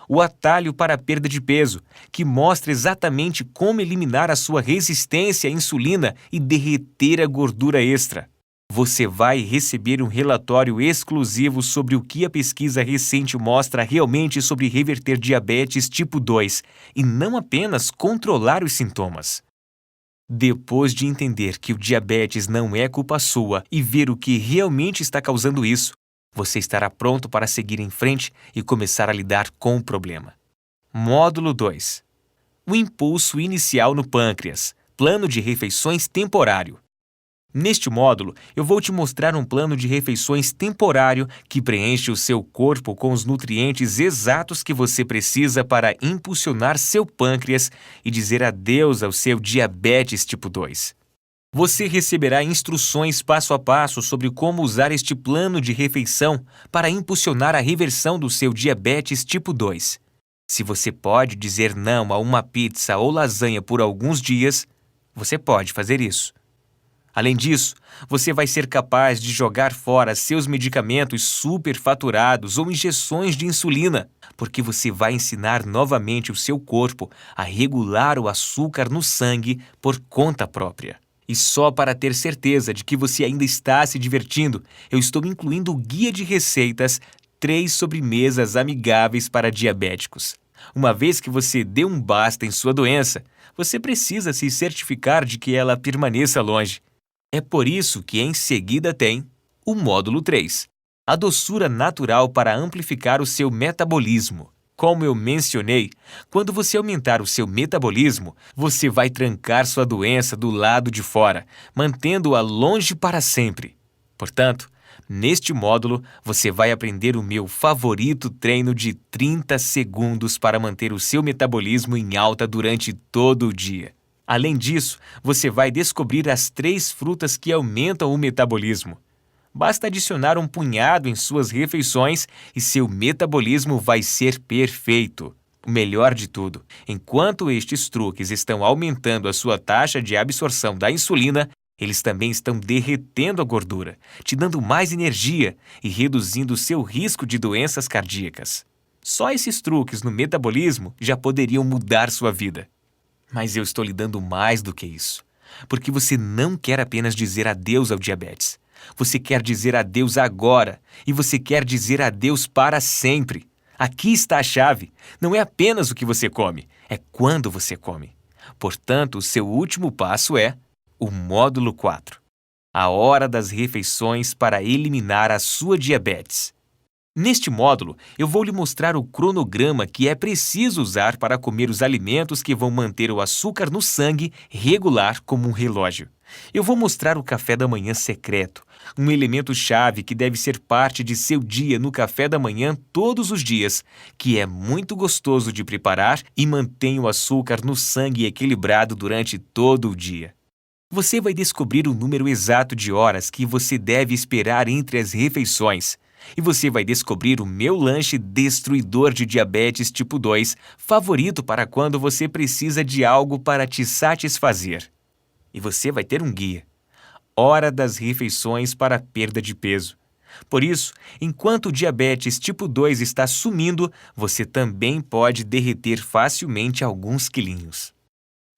o atalho para a perda de peso, que mostra exatamente como eliminar a sua resistência à insulina e derreter a gordura extra. Você vai receber um relatório exclusivo sobre o que a pesquisa recente mostra realmente sobre reverter diabetes tipo 2 e não apenas controlar os sintomas. Depois de entender que o diabetes não é culpa sua e ver o que realmente está causando isso, você estará pronto para seguir em frente e começar a lidar com o problema. Módulo 2. O impulso inicial no pâncreas. Plano de refeições temporário. Neste módulo, eu vou te mostrar um plano de refeições temporário que preenche o seu corpo com os nutrientes exatos que você precisa para impulsionar seu pâncreas e dizer adeus ao seu diabetes tipo 2. Você receberá instruções passo a passo sobre como usar este plano de refeição para impulsionar a reversão do seu diabetes tipo 2. Se você pode dizer não a uma pizza ou lasanha por alguns dias, você pode fazer isso. Além disso, você vai ser capaz de jogar fora seus medicamentos superfaturados ou injeções de insulina, porque você vai ensinar novamente o seu corpo a regular o açúcar no sangue por conta própria. E só para ter certeza de que você ainda está se divertindo, eu estou incluindo o guia de receitas 3 sobremesas amigáveis para diabéticos. Uma vez que você deu um basta em sua doença, você precisa se certificar de que ela permaneça longe. É por isso que em seguida tem o módulo 3, a doçura natural para amplificar o seu metabolismo. Como eu mencionei, quando você aumentar o seu metabolismo, você vai trancar sua doença do lado de fora, mantendo-a longe para sempre. Portanto, neste módulo, você vai aprender o meu favorito treino de 30 segundos para manter o seu metabolismo em alta durante todo o dia. Além disso, você vai descobrir as 3 frutas que aumentam o metabolismo. Basta adicionar um punhado em suas refeições e seu metabolismo vai ser perfeito. O melhor de tudo, enquanto estes truques estão aumentando a sua taxa de absorção da insulina, eles também estão derretendo a gordura, te dando mais energia e reduzindo o seu risco de doenças cardíacas. Só esses truques no metabolismo já poderiam mudar sua vida. Mas eu estou lhe dando mais do que isso, porque você não quer apenas dizer adeus ao diabetes. Você quer dizer adeus agora e você quer dizer adeus para sempre. Aqui está a chave. Não é apenas o que você come, é quando você come. Portanto, o seu último passo é o módulo 4. A hora das refeições para eliminar a sua diabetes. Neste módulo, eu vou lhe mostrar o cronograma que é preciso usar para comer os alimentos que vão manter o açúcar no sangue regular como um relógio. Eu vou mostrar o café da manhã secreto, um elemento-chave que deve ser parte de seu dia no café da manhã todos os dias, que é muito gostoso de preparar e mantém o açúcar no sangue equilibrado durante todo o dia. Você vai descobrir o número exato de horas que você deve esperar entre as refeições. E você vai descobrir o meu lanche destruidor de diabetes tipo 2, favorito para quando você precisa de algo para te satisfazer. E você vai ter um guia. Hora das refeições para perda de peso. Por isso, enquanto o diabetes tipo 2 está sumindo, você também pode derreter facilmente alguns quilinhos.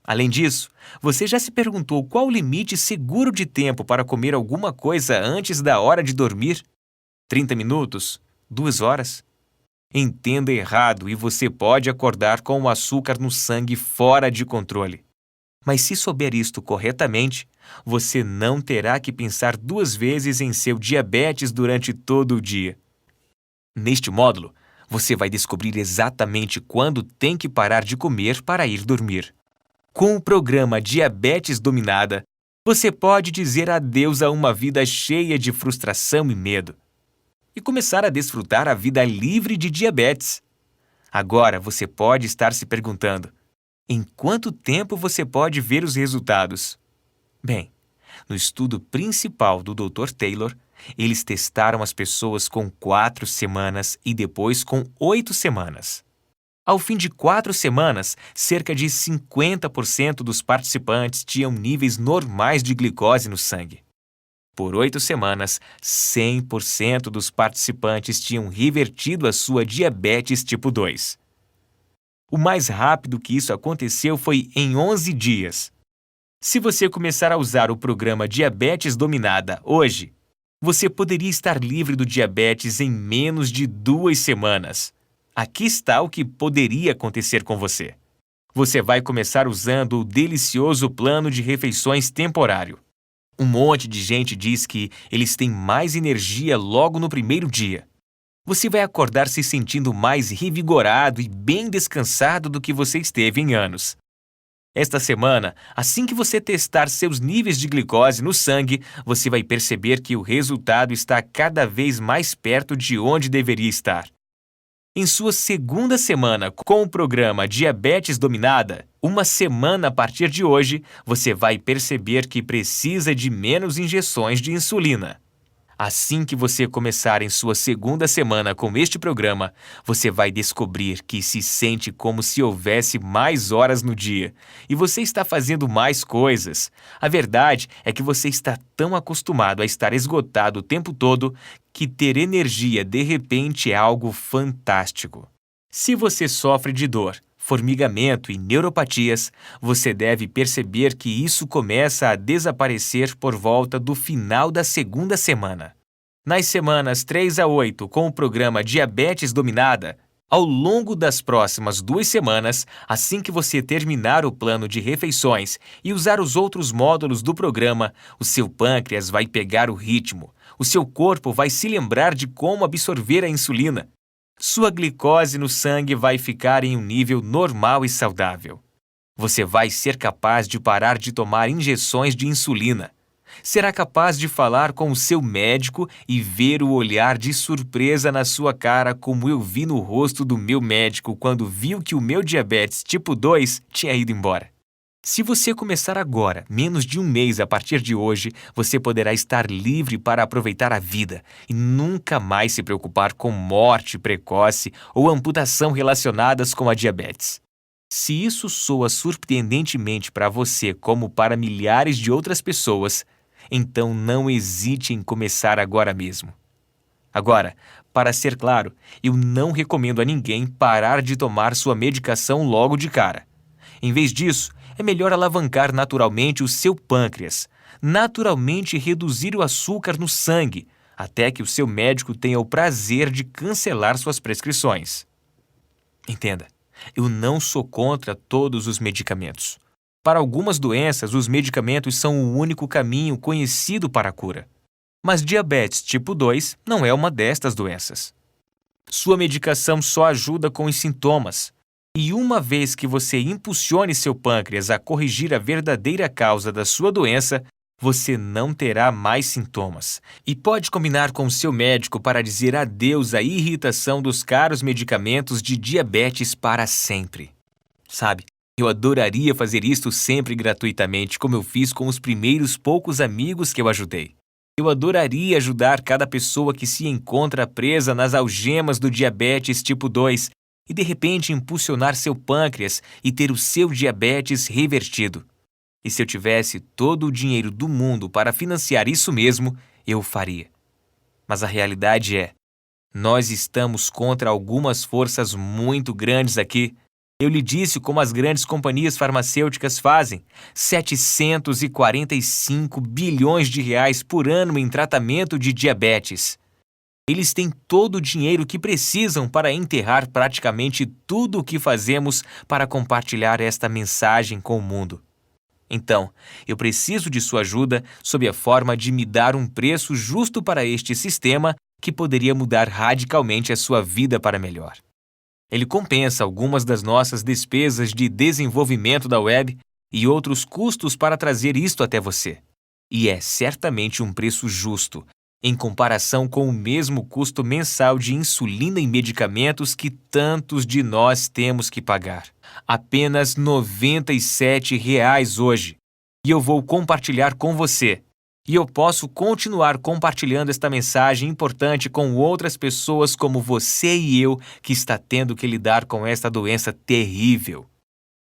Além disso, você já se perguntou qual o limite seguro de tempo para comer alguma coisa antes da hora de dormir? 30 minutos? 2 horas? Entenda errado e você pode acordar com o açúcar no sangue fora de controle. Mas se souber isto corretamente, você não terá que pensar 2 vezes em seu diabetes durante todo o dia. Neste módulo, você vai descobrir exatamente quando tem que parar de comer para ir dormir. Com o programa Diabetes Dominada, você pode dizer adeus a uma vida cheia de frustração e medo e começar a desfrutar a vida livre de diabetes. Agora você pode estar se perguntando: em quanto tempo você pode ver os resultados? Bem, no estudo principal do Dr. Taylor, eles testaram as pessoas com 4 semanas e depois com 8 semanas. Ao fim de 4 semanas, cerca de 50% dos participantes tinham níveis normais de glicose no sangue. Por 8 semanas, 100% dos participantes tinham revertido a sua diabetes tipo 2. O mais rápido que isso aconteceu foi em 11 dias. Se você começar a usar o programa Diabetes Dominada hoje, você poderia estar livre do diabetes em menos de 2 semanas. Aqui está o que poderia acontecer com você. Você vai começar usando o delicioso plano de refeições temporário. Um monte de gente diz que eles têm mais energia logo no primeiro dia. Você vai acordar se sentindo mais revigorado e bem descansado do que você esteve em anos. Esta semana, assim que você testar seus níveis de glicose no sangue, você vai perceber que o resultado está cada vez mais perto de onde deveria estar. Em sua segunda semana com o programa Diabetes Dominada, uma semana a partir de hoje, você vai perceber que precisa de menos injeções de insulina. Assim que você começar em sua segunda semana com este programa, você vai descobrir que se sente como se houvesse mais horas no dia e você está fazendo mais coisas. A verdade é que você está tão acostumado a estar esgotado o tempo todo que ter energia de repente é algo fantástico. Se você sofre de dor, formigamento e neuropatias, você deve perceber que isso começa a desaparecer por volta do final da segunda semana. Nas semanas 3 a 8, com o programa Diabetes Dominada, ao longo das próximas 2 semanas, assim que você terminar o plano de refeições e usar os outros módulos do programa, o seu pâncreas vai pegar o ritmo, o seu corpo vai se lembrar de como absorver a insulina. Sua glicose no sangue vai ficar em um nível normal e saudável. Você vai ser capaz de parar de tomar injeções de insulina. Será capaz de falar com o seu médico e ver o olhar de surpresa na sua cara como eu vi no rosto do meu médico quando viu que o meu diabetes tipo 2 tinha ido embora. Se você começar agora, menos de um mês a partir de hoje, você poderá estar livre para aproveitar a vida e nunca mais se preocupar com morte precoce ou amputação relacionadas com a diabetes. Se isso soa surpreendentemente para você como para milhares de outras pessoas, então não hesite em começar agora mesmo. Agora, para ser claro, eu não recomendo a ninguém parar de tomar sua medicação logo de cara. Em vez disso, é melhor alavancar naturalmente o seu pâncreas, naturalmente reduzir o açúcar no sangue, até que o seu médico tenha o prazer de cancelar suas prescrições. Entenda, eu não sou contra todos os medicamentos. Para algumas doenças, os medicamentos são o único caminho conhecido para a cura. Mas diabetes tipo 2 não é uma destas doenças. Sua medicação só ajuda com os sintomas. E uma vez que você impulsione seu pâncreas a corrigir a verdadeira causa da sua doença, você não terá mais sintomas. E pode combinar com o seu médico para dizer adeus à irritação dos caros medicamentos de diabetes para sempre. Sabe, eu adoraria fazer isto sempre gratuitamente, como eu fiz com os primeiros poucos amigos que eu ajudei. Eu adoraria ajudar cada pessoa que se encontra presa nas algemas do diabetes tipo 2 e de repente impulsionar seu pâncreas e ter o seu diabetes revertido. E se eu tivesse todo o dinheiro do mundo para financiar isso mesmo, eu faria. Mas a realidade é, nós estamos contra algumas forças muito grandes aqui. Eu lhe disse como as grandes companhias farmacêuticas fazem: 745 bilhões de reais por ano em tratamento de diabetes. Eles têm todo o dinheiro que precisam para enterrar praticamente tudo o que fazemos para compartilhar esta mensagem com o mundo. Então, eu preciso de sua ajuda sob a forma de me dar um preço justo para este sistema que poderia mudar radicalmente a sua vida para melhor. Ele compensa algumas das nossas despesas de desenvolvimento da web e outros custos para trazer isto até você. E é certamente um preço justo, em comparação com o mesmo custo mensal de insulina e medicamentos que tantos de nós temos que pagar. Apenas R$ 97 hoje. E eu vou compartilhar com você. E eu posso continuar compartilhando esta mensagem importante com outras pessoas como você e eu que está tendo que lidar com esta doença terrível.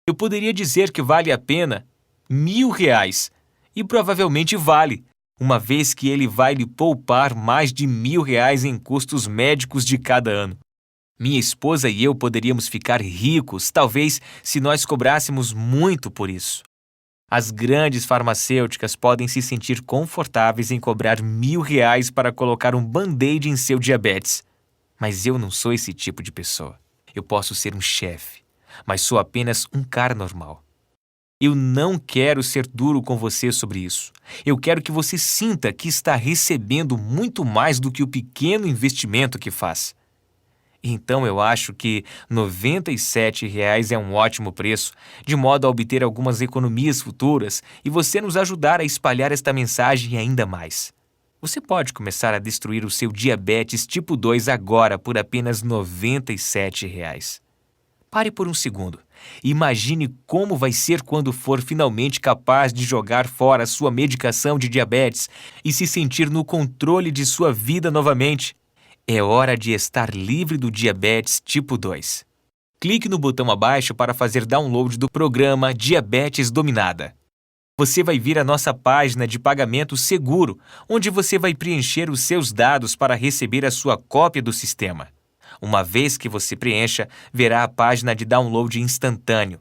Eu poderia dizer que vale a pena R$ 1.000 e provavelmente vale, uma vez que ele vai lhe poupar mais de R$ 1.000 em custos médicos de cada ano. Minha esposa e eu poderíamos ficar ricos, talvez, se nós cobrássemos muito por isso. As grandes farmacêuticas podem se sentir confortáveis em cobrar R$ 1.000 para colocar um band-aid em seu diabetes. Mas eu não sou esse tipo de pessoa. Eu posso ser um chefe, mas sou apenas um cara normal. Eu não quero ser duro com você sobre isso. Eu quero que você sinta que está recebendo muito mais do que o pequeno investimento que faz. Então eu acho que R$ 97 é um ótimo preço, de modo a obter algumas economias futuras e você nos ajudar a espalhar esta mensagem ainda mais. Você pode começar a destruir o seu diabetes tipo 2 agora por apenas R$ 97. Pare por um segundo. Imagine como vai ser quando for finalmente capaz de jogar fora a sua medicação de diabetes e se sentir no controle de sua vida novamente. É hora de estar livre do diabetes tipo 2. Clique no botão abaixo para fazer download do programa Diabetes Dominada. Você vai vir à nossa página de pagamento seguro, onde você vai preencher os seus dados para receber a sua cópia do sistema. Uma vez que você preencha, verá a página de download instantâneo.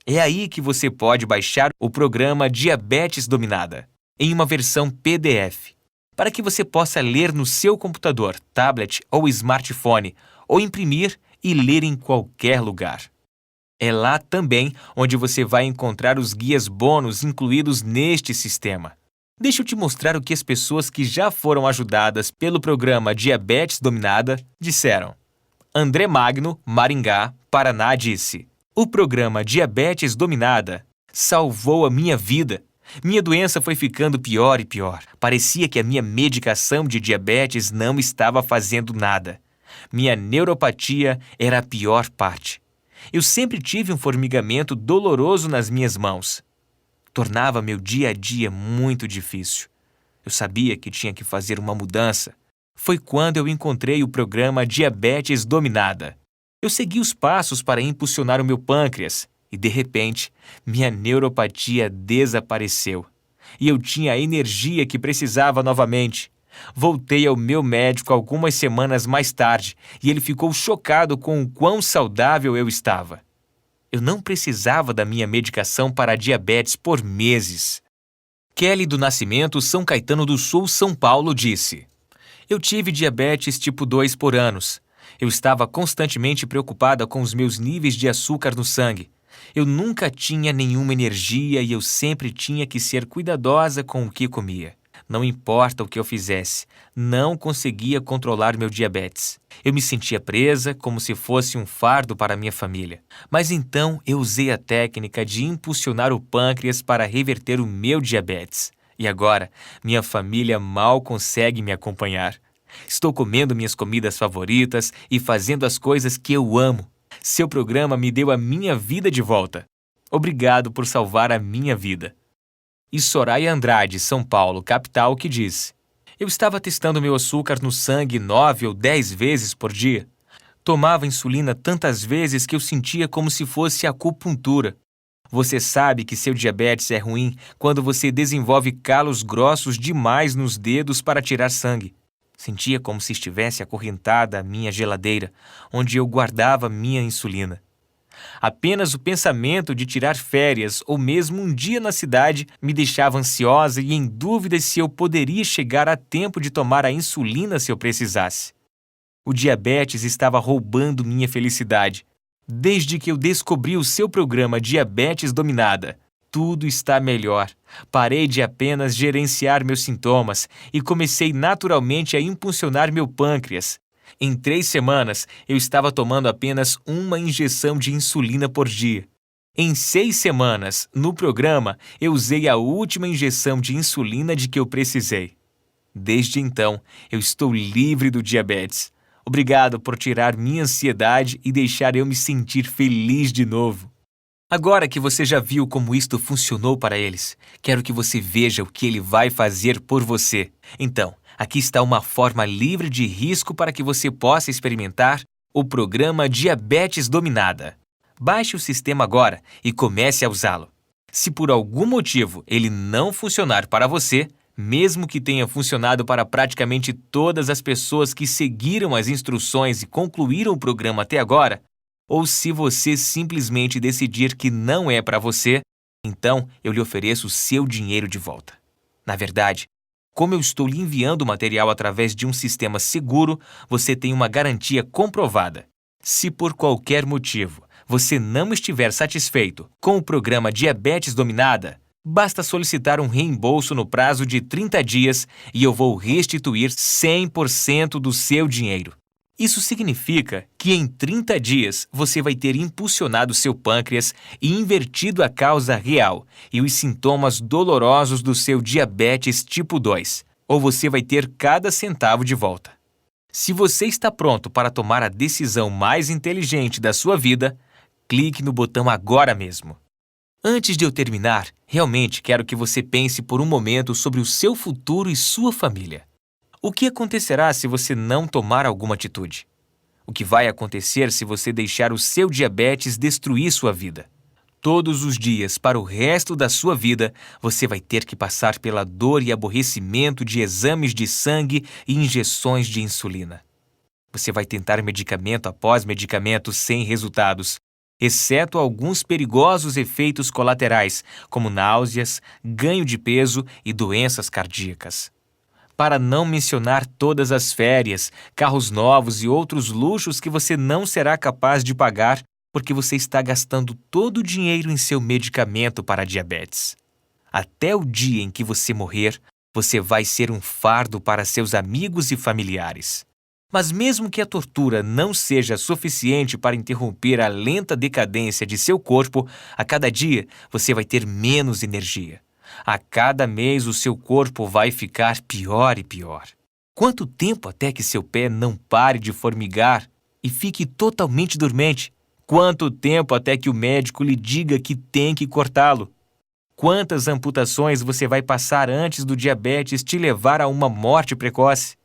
É aí que você pode baixar o programa Diabetes Dominada, em uma versão PDF. Para que você possa ler no seu computador, tablet ou smartphone, ou imprimir e ler em qualquer lugar. É lá também onde você vai encontrar os guias bônus incluídos neste sistema. Deixa eu te mostrar o que as pessoas que já foram ajudadas pelo programa Diabetes Dominada disseram. André Magno, Maringá, Paraná, disse: "O programa Diabetes Dominada salvou a minha vida. Minha doença foi ficando pior e pior. Parecia que a minha medicação de diabetes não estava fazendo nada. Minha neuropatia era a pior parte. Eu sempre tive um formigamento doloroso nas minhas mãos. tornava meu dia a dia muito difícil. Eu sabia que tinha que fazer uma mudança. Foi quando eu encontrei o programa Diabetes Dominada. Eu segui os passos para impulsionar o meu pâncreas e, de repente, minha neuropatia desapareceu. E eu tinha a energia que precisava novamente. Voltei ao meu médico algumas semanas mais tarde e ele ficou chocado com o quão saudável eu estava. Eu não precisava da minha medicação para a diabetes por meses. Kelly do Nascimento, São Caetano do Sul, São Paulo, disse: Eu tive diabetes tipo 2 por anos. Eu estava constantemente preocupada com os meus níveis de açúcar no sangue. Eu nunca tinha nenhuma energia e eu sempre tinha que ser cuidadosa com o que comia. Não importa o que eu fizesse, não conseguia controlar meu diabetes. Eu me sentia presa como se fosse um fardo para minha família. Mas então eu usei a técnica de impulsionar o pâncreas para reverter o meu diabetes. E agora, minha família mal consegue me acompanhar. Estou comendo minhas comidas favoritas e fazendo as coisas que eu amo. Seu programa me deu a minha vida de volta. Obrigado por salvar a minha vida. E Soraya Andrade, São Paulo, capital, que diz: Eu estava testando meu açúcar no sangue 9 ou 10 vezes por dia. Tomava insulina tantas vezes que eu sentia como se fosse acupuntura. Você sabe que seu diabetes é ruim quando você desenvolve calos grossos demais nos dedos para tirar sangue. Sentia como se estivesse acorrentada a minha geladeira, onde eu guardava minha insulina. Apenas o pensamento de tirar férias ou mesmo um dia na cidade me deixava ansiosa e em dúvida se eu poderia chegar a tempo de tomar a insulina se eu precisasse. O diabetes estava roubando minha felicidade. Desde que eu descobri o seu programa Diabetes Dominada, tudo está melhor. Parei de apenas gerenciar meus sintomas e comecei naturalmente a impulsionar meu pâncreas. Em 3 semanas, eu estava tomando apenas uma injeção de insulina por dia. Em 6 semanas, no programa, eu usei a última injeção de insulina de que eu precisei. Desde então, eu estou livre do diabetes. Obrigado por tirar minha ansiedade e deixar eu me sentir feliz de novo. Agora que você já viu como isto funcionou para eles, quero que você veja o que ele vai fazer por você. Então, aqui está uma forma livre de risco para que você possa experimentar o programa Diabetes Dominada. Baixe o sistema agora e comece a usá-lo. Se por algum motivo ele não funcionar para você, mesmo que tenha funcionado para praticamente todas as pessoas que seguiram as instruções e concluíram o programa até agora, ou se você simplesmente decidir que não é para você, então eu lhe ofereço o seu dinheiro de volta. Na verdade, como eu estou lhe enviando o material através de um sistema seguro, você tem uma garantia comprovada. Se por qualquer motivo você não estiver satisfeito com o programa Diabetes Dominada, basta solicitar um reembolso no prazo de 30 dias e eu vou restituir 100% do seu dinheiro. Isso significa que em 30 dias você vai ter impulsionado seu pâncreas e invertido a causa real e os sintomas dolorosos do seu diabetes tipo 2, ou você vai ter cada centavo de volta. Se você está pronto para tomar a decisão mais inteligente da sua vida, clique no botão agora mesmo. Antes de eu terminar, realmente quero que você pense por um momento sobre o seu futuro e sua família. O que acontecerá se você não tomar alguma atitude? O que vai acontecer se você deixar o seu diabetes destruir sua vida? Todos os dias, para o resto da sua vida, você vai ter que passar pela dor e aborrecimento de exames de sangue e injeções de insulina. Você vai tentar medicamento após medicamento sem resultados, exceto alguns perigosos efeitos colaterais, como náuseas, ganho de peso e doenças cardíacas. Para não mencionar todas as férias, carros novos e outros luxos que você não será capaz de pagar porque você está gastando todo o dinheiro em seu medicamento para a diabetes. Até o dia em que você morrer, você vai ser um fardo para seus amigos e familiares. Mas mesmo que a tortura não seja suficiente para interromper a lenta decadência de seu corpo, a cada dia você vai ter menos energia. A cada mês o seu corpo vai ficar pior e pior. Quanto tempo até que seu pé não pare de formigar e fique totalmente dormente? Quanto tempo até que o médico lhe diga que tem que cortá-lo? Quantas amputações você vai passar antes do diabetes te levar a uma morte precoce?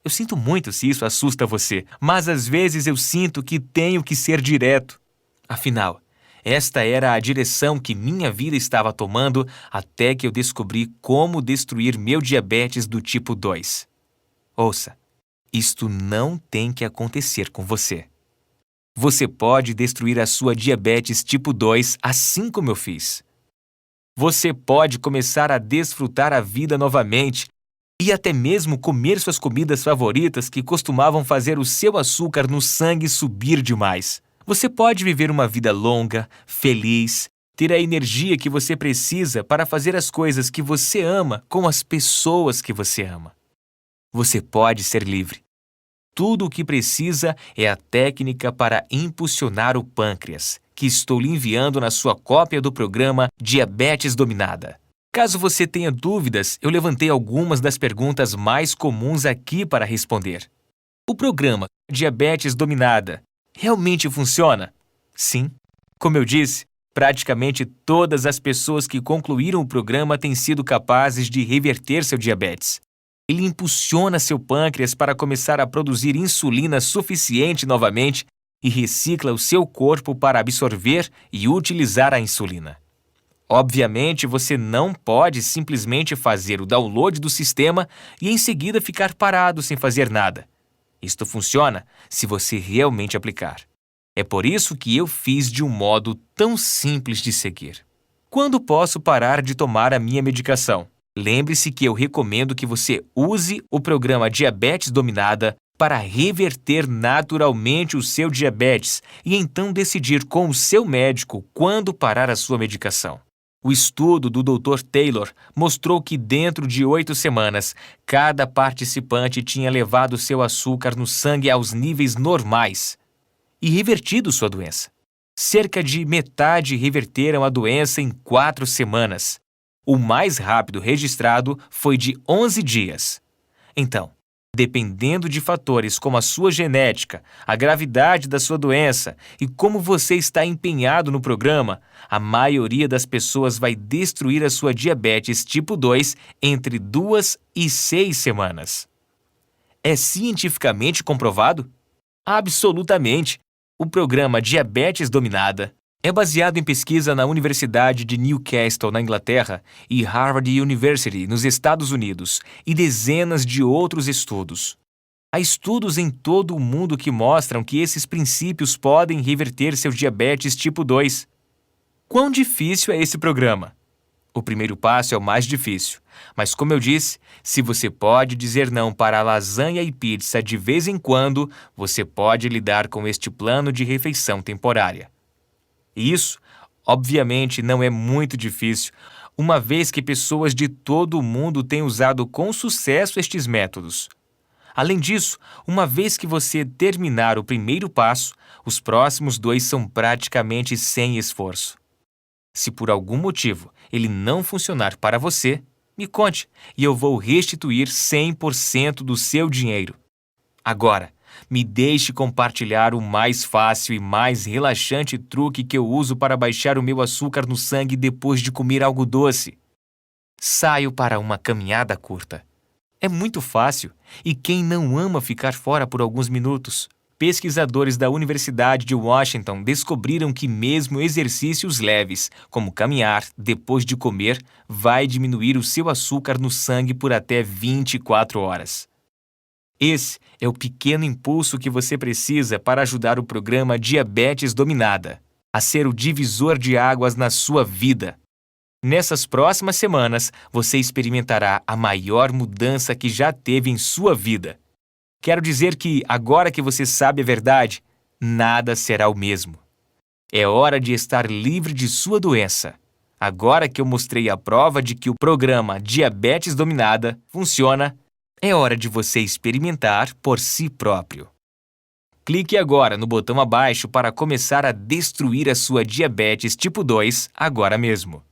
Eu sinto muito se isso assusta você, mas às vezes eu sinto que tenho que ser direto. Afinal, esta era a direção que minha vida estava tomando até que eu descobri como destruir meu diabetes do tipo 2. Ouça, isto não tem que acontecer com você. Você pode destruir a sua diabetes tipo 2 assim como eu fiz. Você pode começar a desfrutar a vida novamente e até mesmo comer suas comidas favoritas que costumavam fazer o seu açúcar no sangue subir demais. Você pode viver uma vida longa, feliz, ter a energia que você precisa para fazer as coisas que você ama com as pessoas que você ama. Você pode ser livre. Tudo o que precisa é a técnica para impulsionar o pâncreas, que estou lhe enviando na sua cópia do programa Diabetes Dominada. Caso você tenha dúvidas, eu levantei algumas das perguntas mais comuns aqui para responder. O programa Diabetes Dominada realmente funciona? Sim. Como eu disse, praticamente todas as pessoas que concluíram o programa têm sido capazes de reverter seu diabetes. Ele impulsiona seu pâncreas para começar a produzir insulina suficiente novamente e recicla o seu corpo para absorver e utilizar a insulina. Obviamente, você não pode simplesmente fazer o download do sistema e em seguida ficar parado sem fazer nada. Isto funciona se você realmente aplicar. É por isso que eu fiz de um modo tão simples de seguir. Quando posso parar de tomar a minha medicação? Lembre-se que eu recomendo que você use o programa Diabetes Dominada para reverter naturalmente o seu diabetes e então decidir com o seu médico quando parar a sua medicação. O estudo do Dr. Taylor mostrou que dentro de 8 semanas, cada participante tinha levado seu açúcar no sangue aos níveis normais e revertido sua doença. Cerca de metade reverteram a doença em 4 semanas. O mais rápido registrado foi de 11 dias. Então, dependendo de fatores como a sua genética, a gravidade da sua doença e como você está empenhado no programa, a maioria das pessoas vai destruir a sua diabetes tipo 2 entre 2 e 6 semanas. É cientificamente comprovado? Absolutamente! O programa Diabetes Dominada é baseado em pesquisa na Universidade de Newcastle, na Inglaterra, e Harvard University, nos Estados Unidos, e dezenas de outros estudos. Há estudos em todo o mundo que mostram que esses princípios podem reverter seu diabetes tipo 2. Quão difícil é esse programa? O primeiro passo é o mais difícil, mas como eu disse, se você pode dizer não para lasanha e pizza de vez em quando, você pode lidar com este plano de refeição temporária. E isso, obviamente, não é muito difícil, uma vez que pessoas de todo o mundo têm usado com sucesso estes métodos. Além disso, uma vez que você terminar o primeiro passo, os próximos 2 são praticamente sem esforço. Se por algum motivo ele não funcionar para você, me conte e eu vou restituir 100% do seu dinheiro. Agora, me deixe compartilhar o mais fácil e mais relaxante truque que eu uso para baixar o meu açúcar no sangue depois de comer algo doce. Saio para uma caminhada curta. É muito fácil, e quem não ama ficar fora por alguns minutos? Pesquisadores da Universidade de Washington descobriram que mesmo exercícios leves, como caminhar depois de comer, vai diminuir o seu açúcar no sangue por até 24 horas. Esse é o pequeno impulso que você precisa para ajudar o programa Diabetes Dominada a ser o divisor de águas na sua vida. Nessas próximas semanas, você experimentará a maior mudança que já teve em sua vida. Quero dizer que, agora que você sabe a verdade, nada será o mesmo. É hora de estar livre de sua doença. Agora que eu mostrei a prova de que o programa Diabetes Dominada funciona, é hora de você experimentar por si próprio. Clique agora no botão abaixo para começar a destruir a sua diabetes tipo 2 agora mesmo.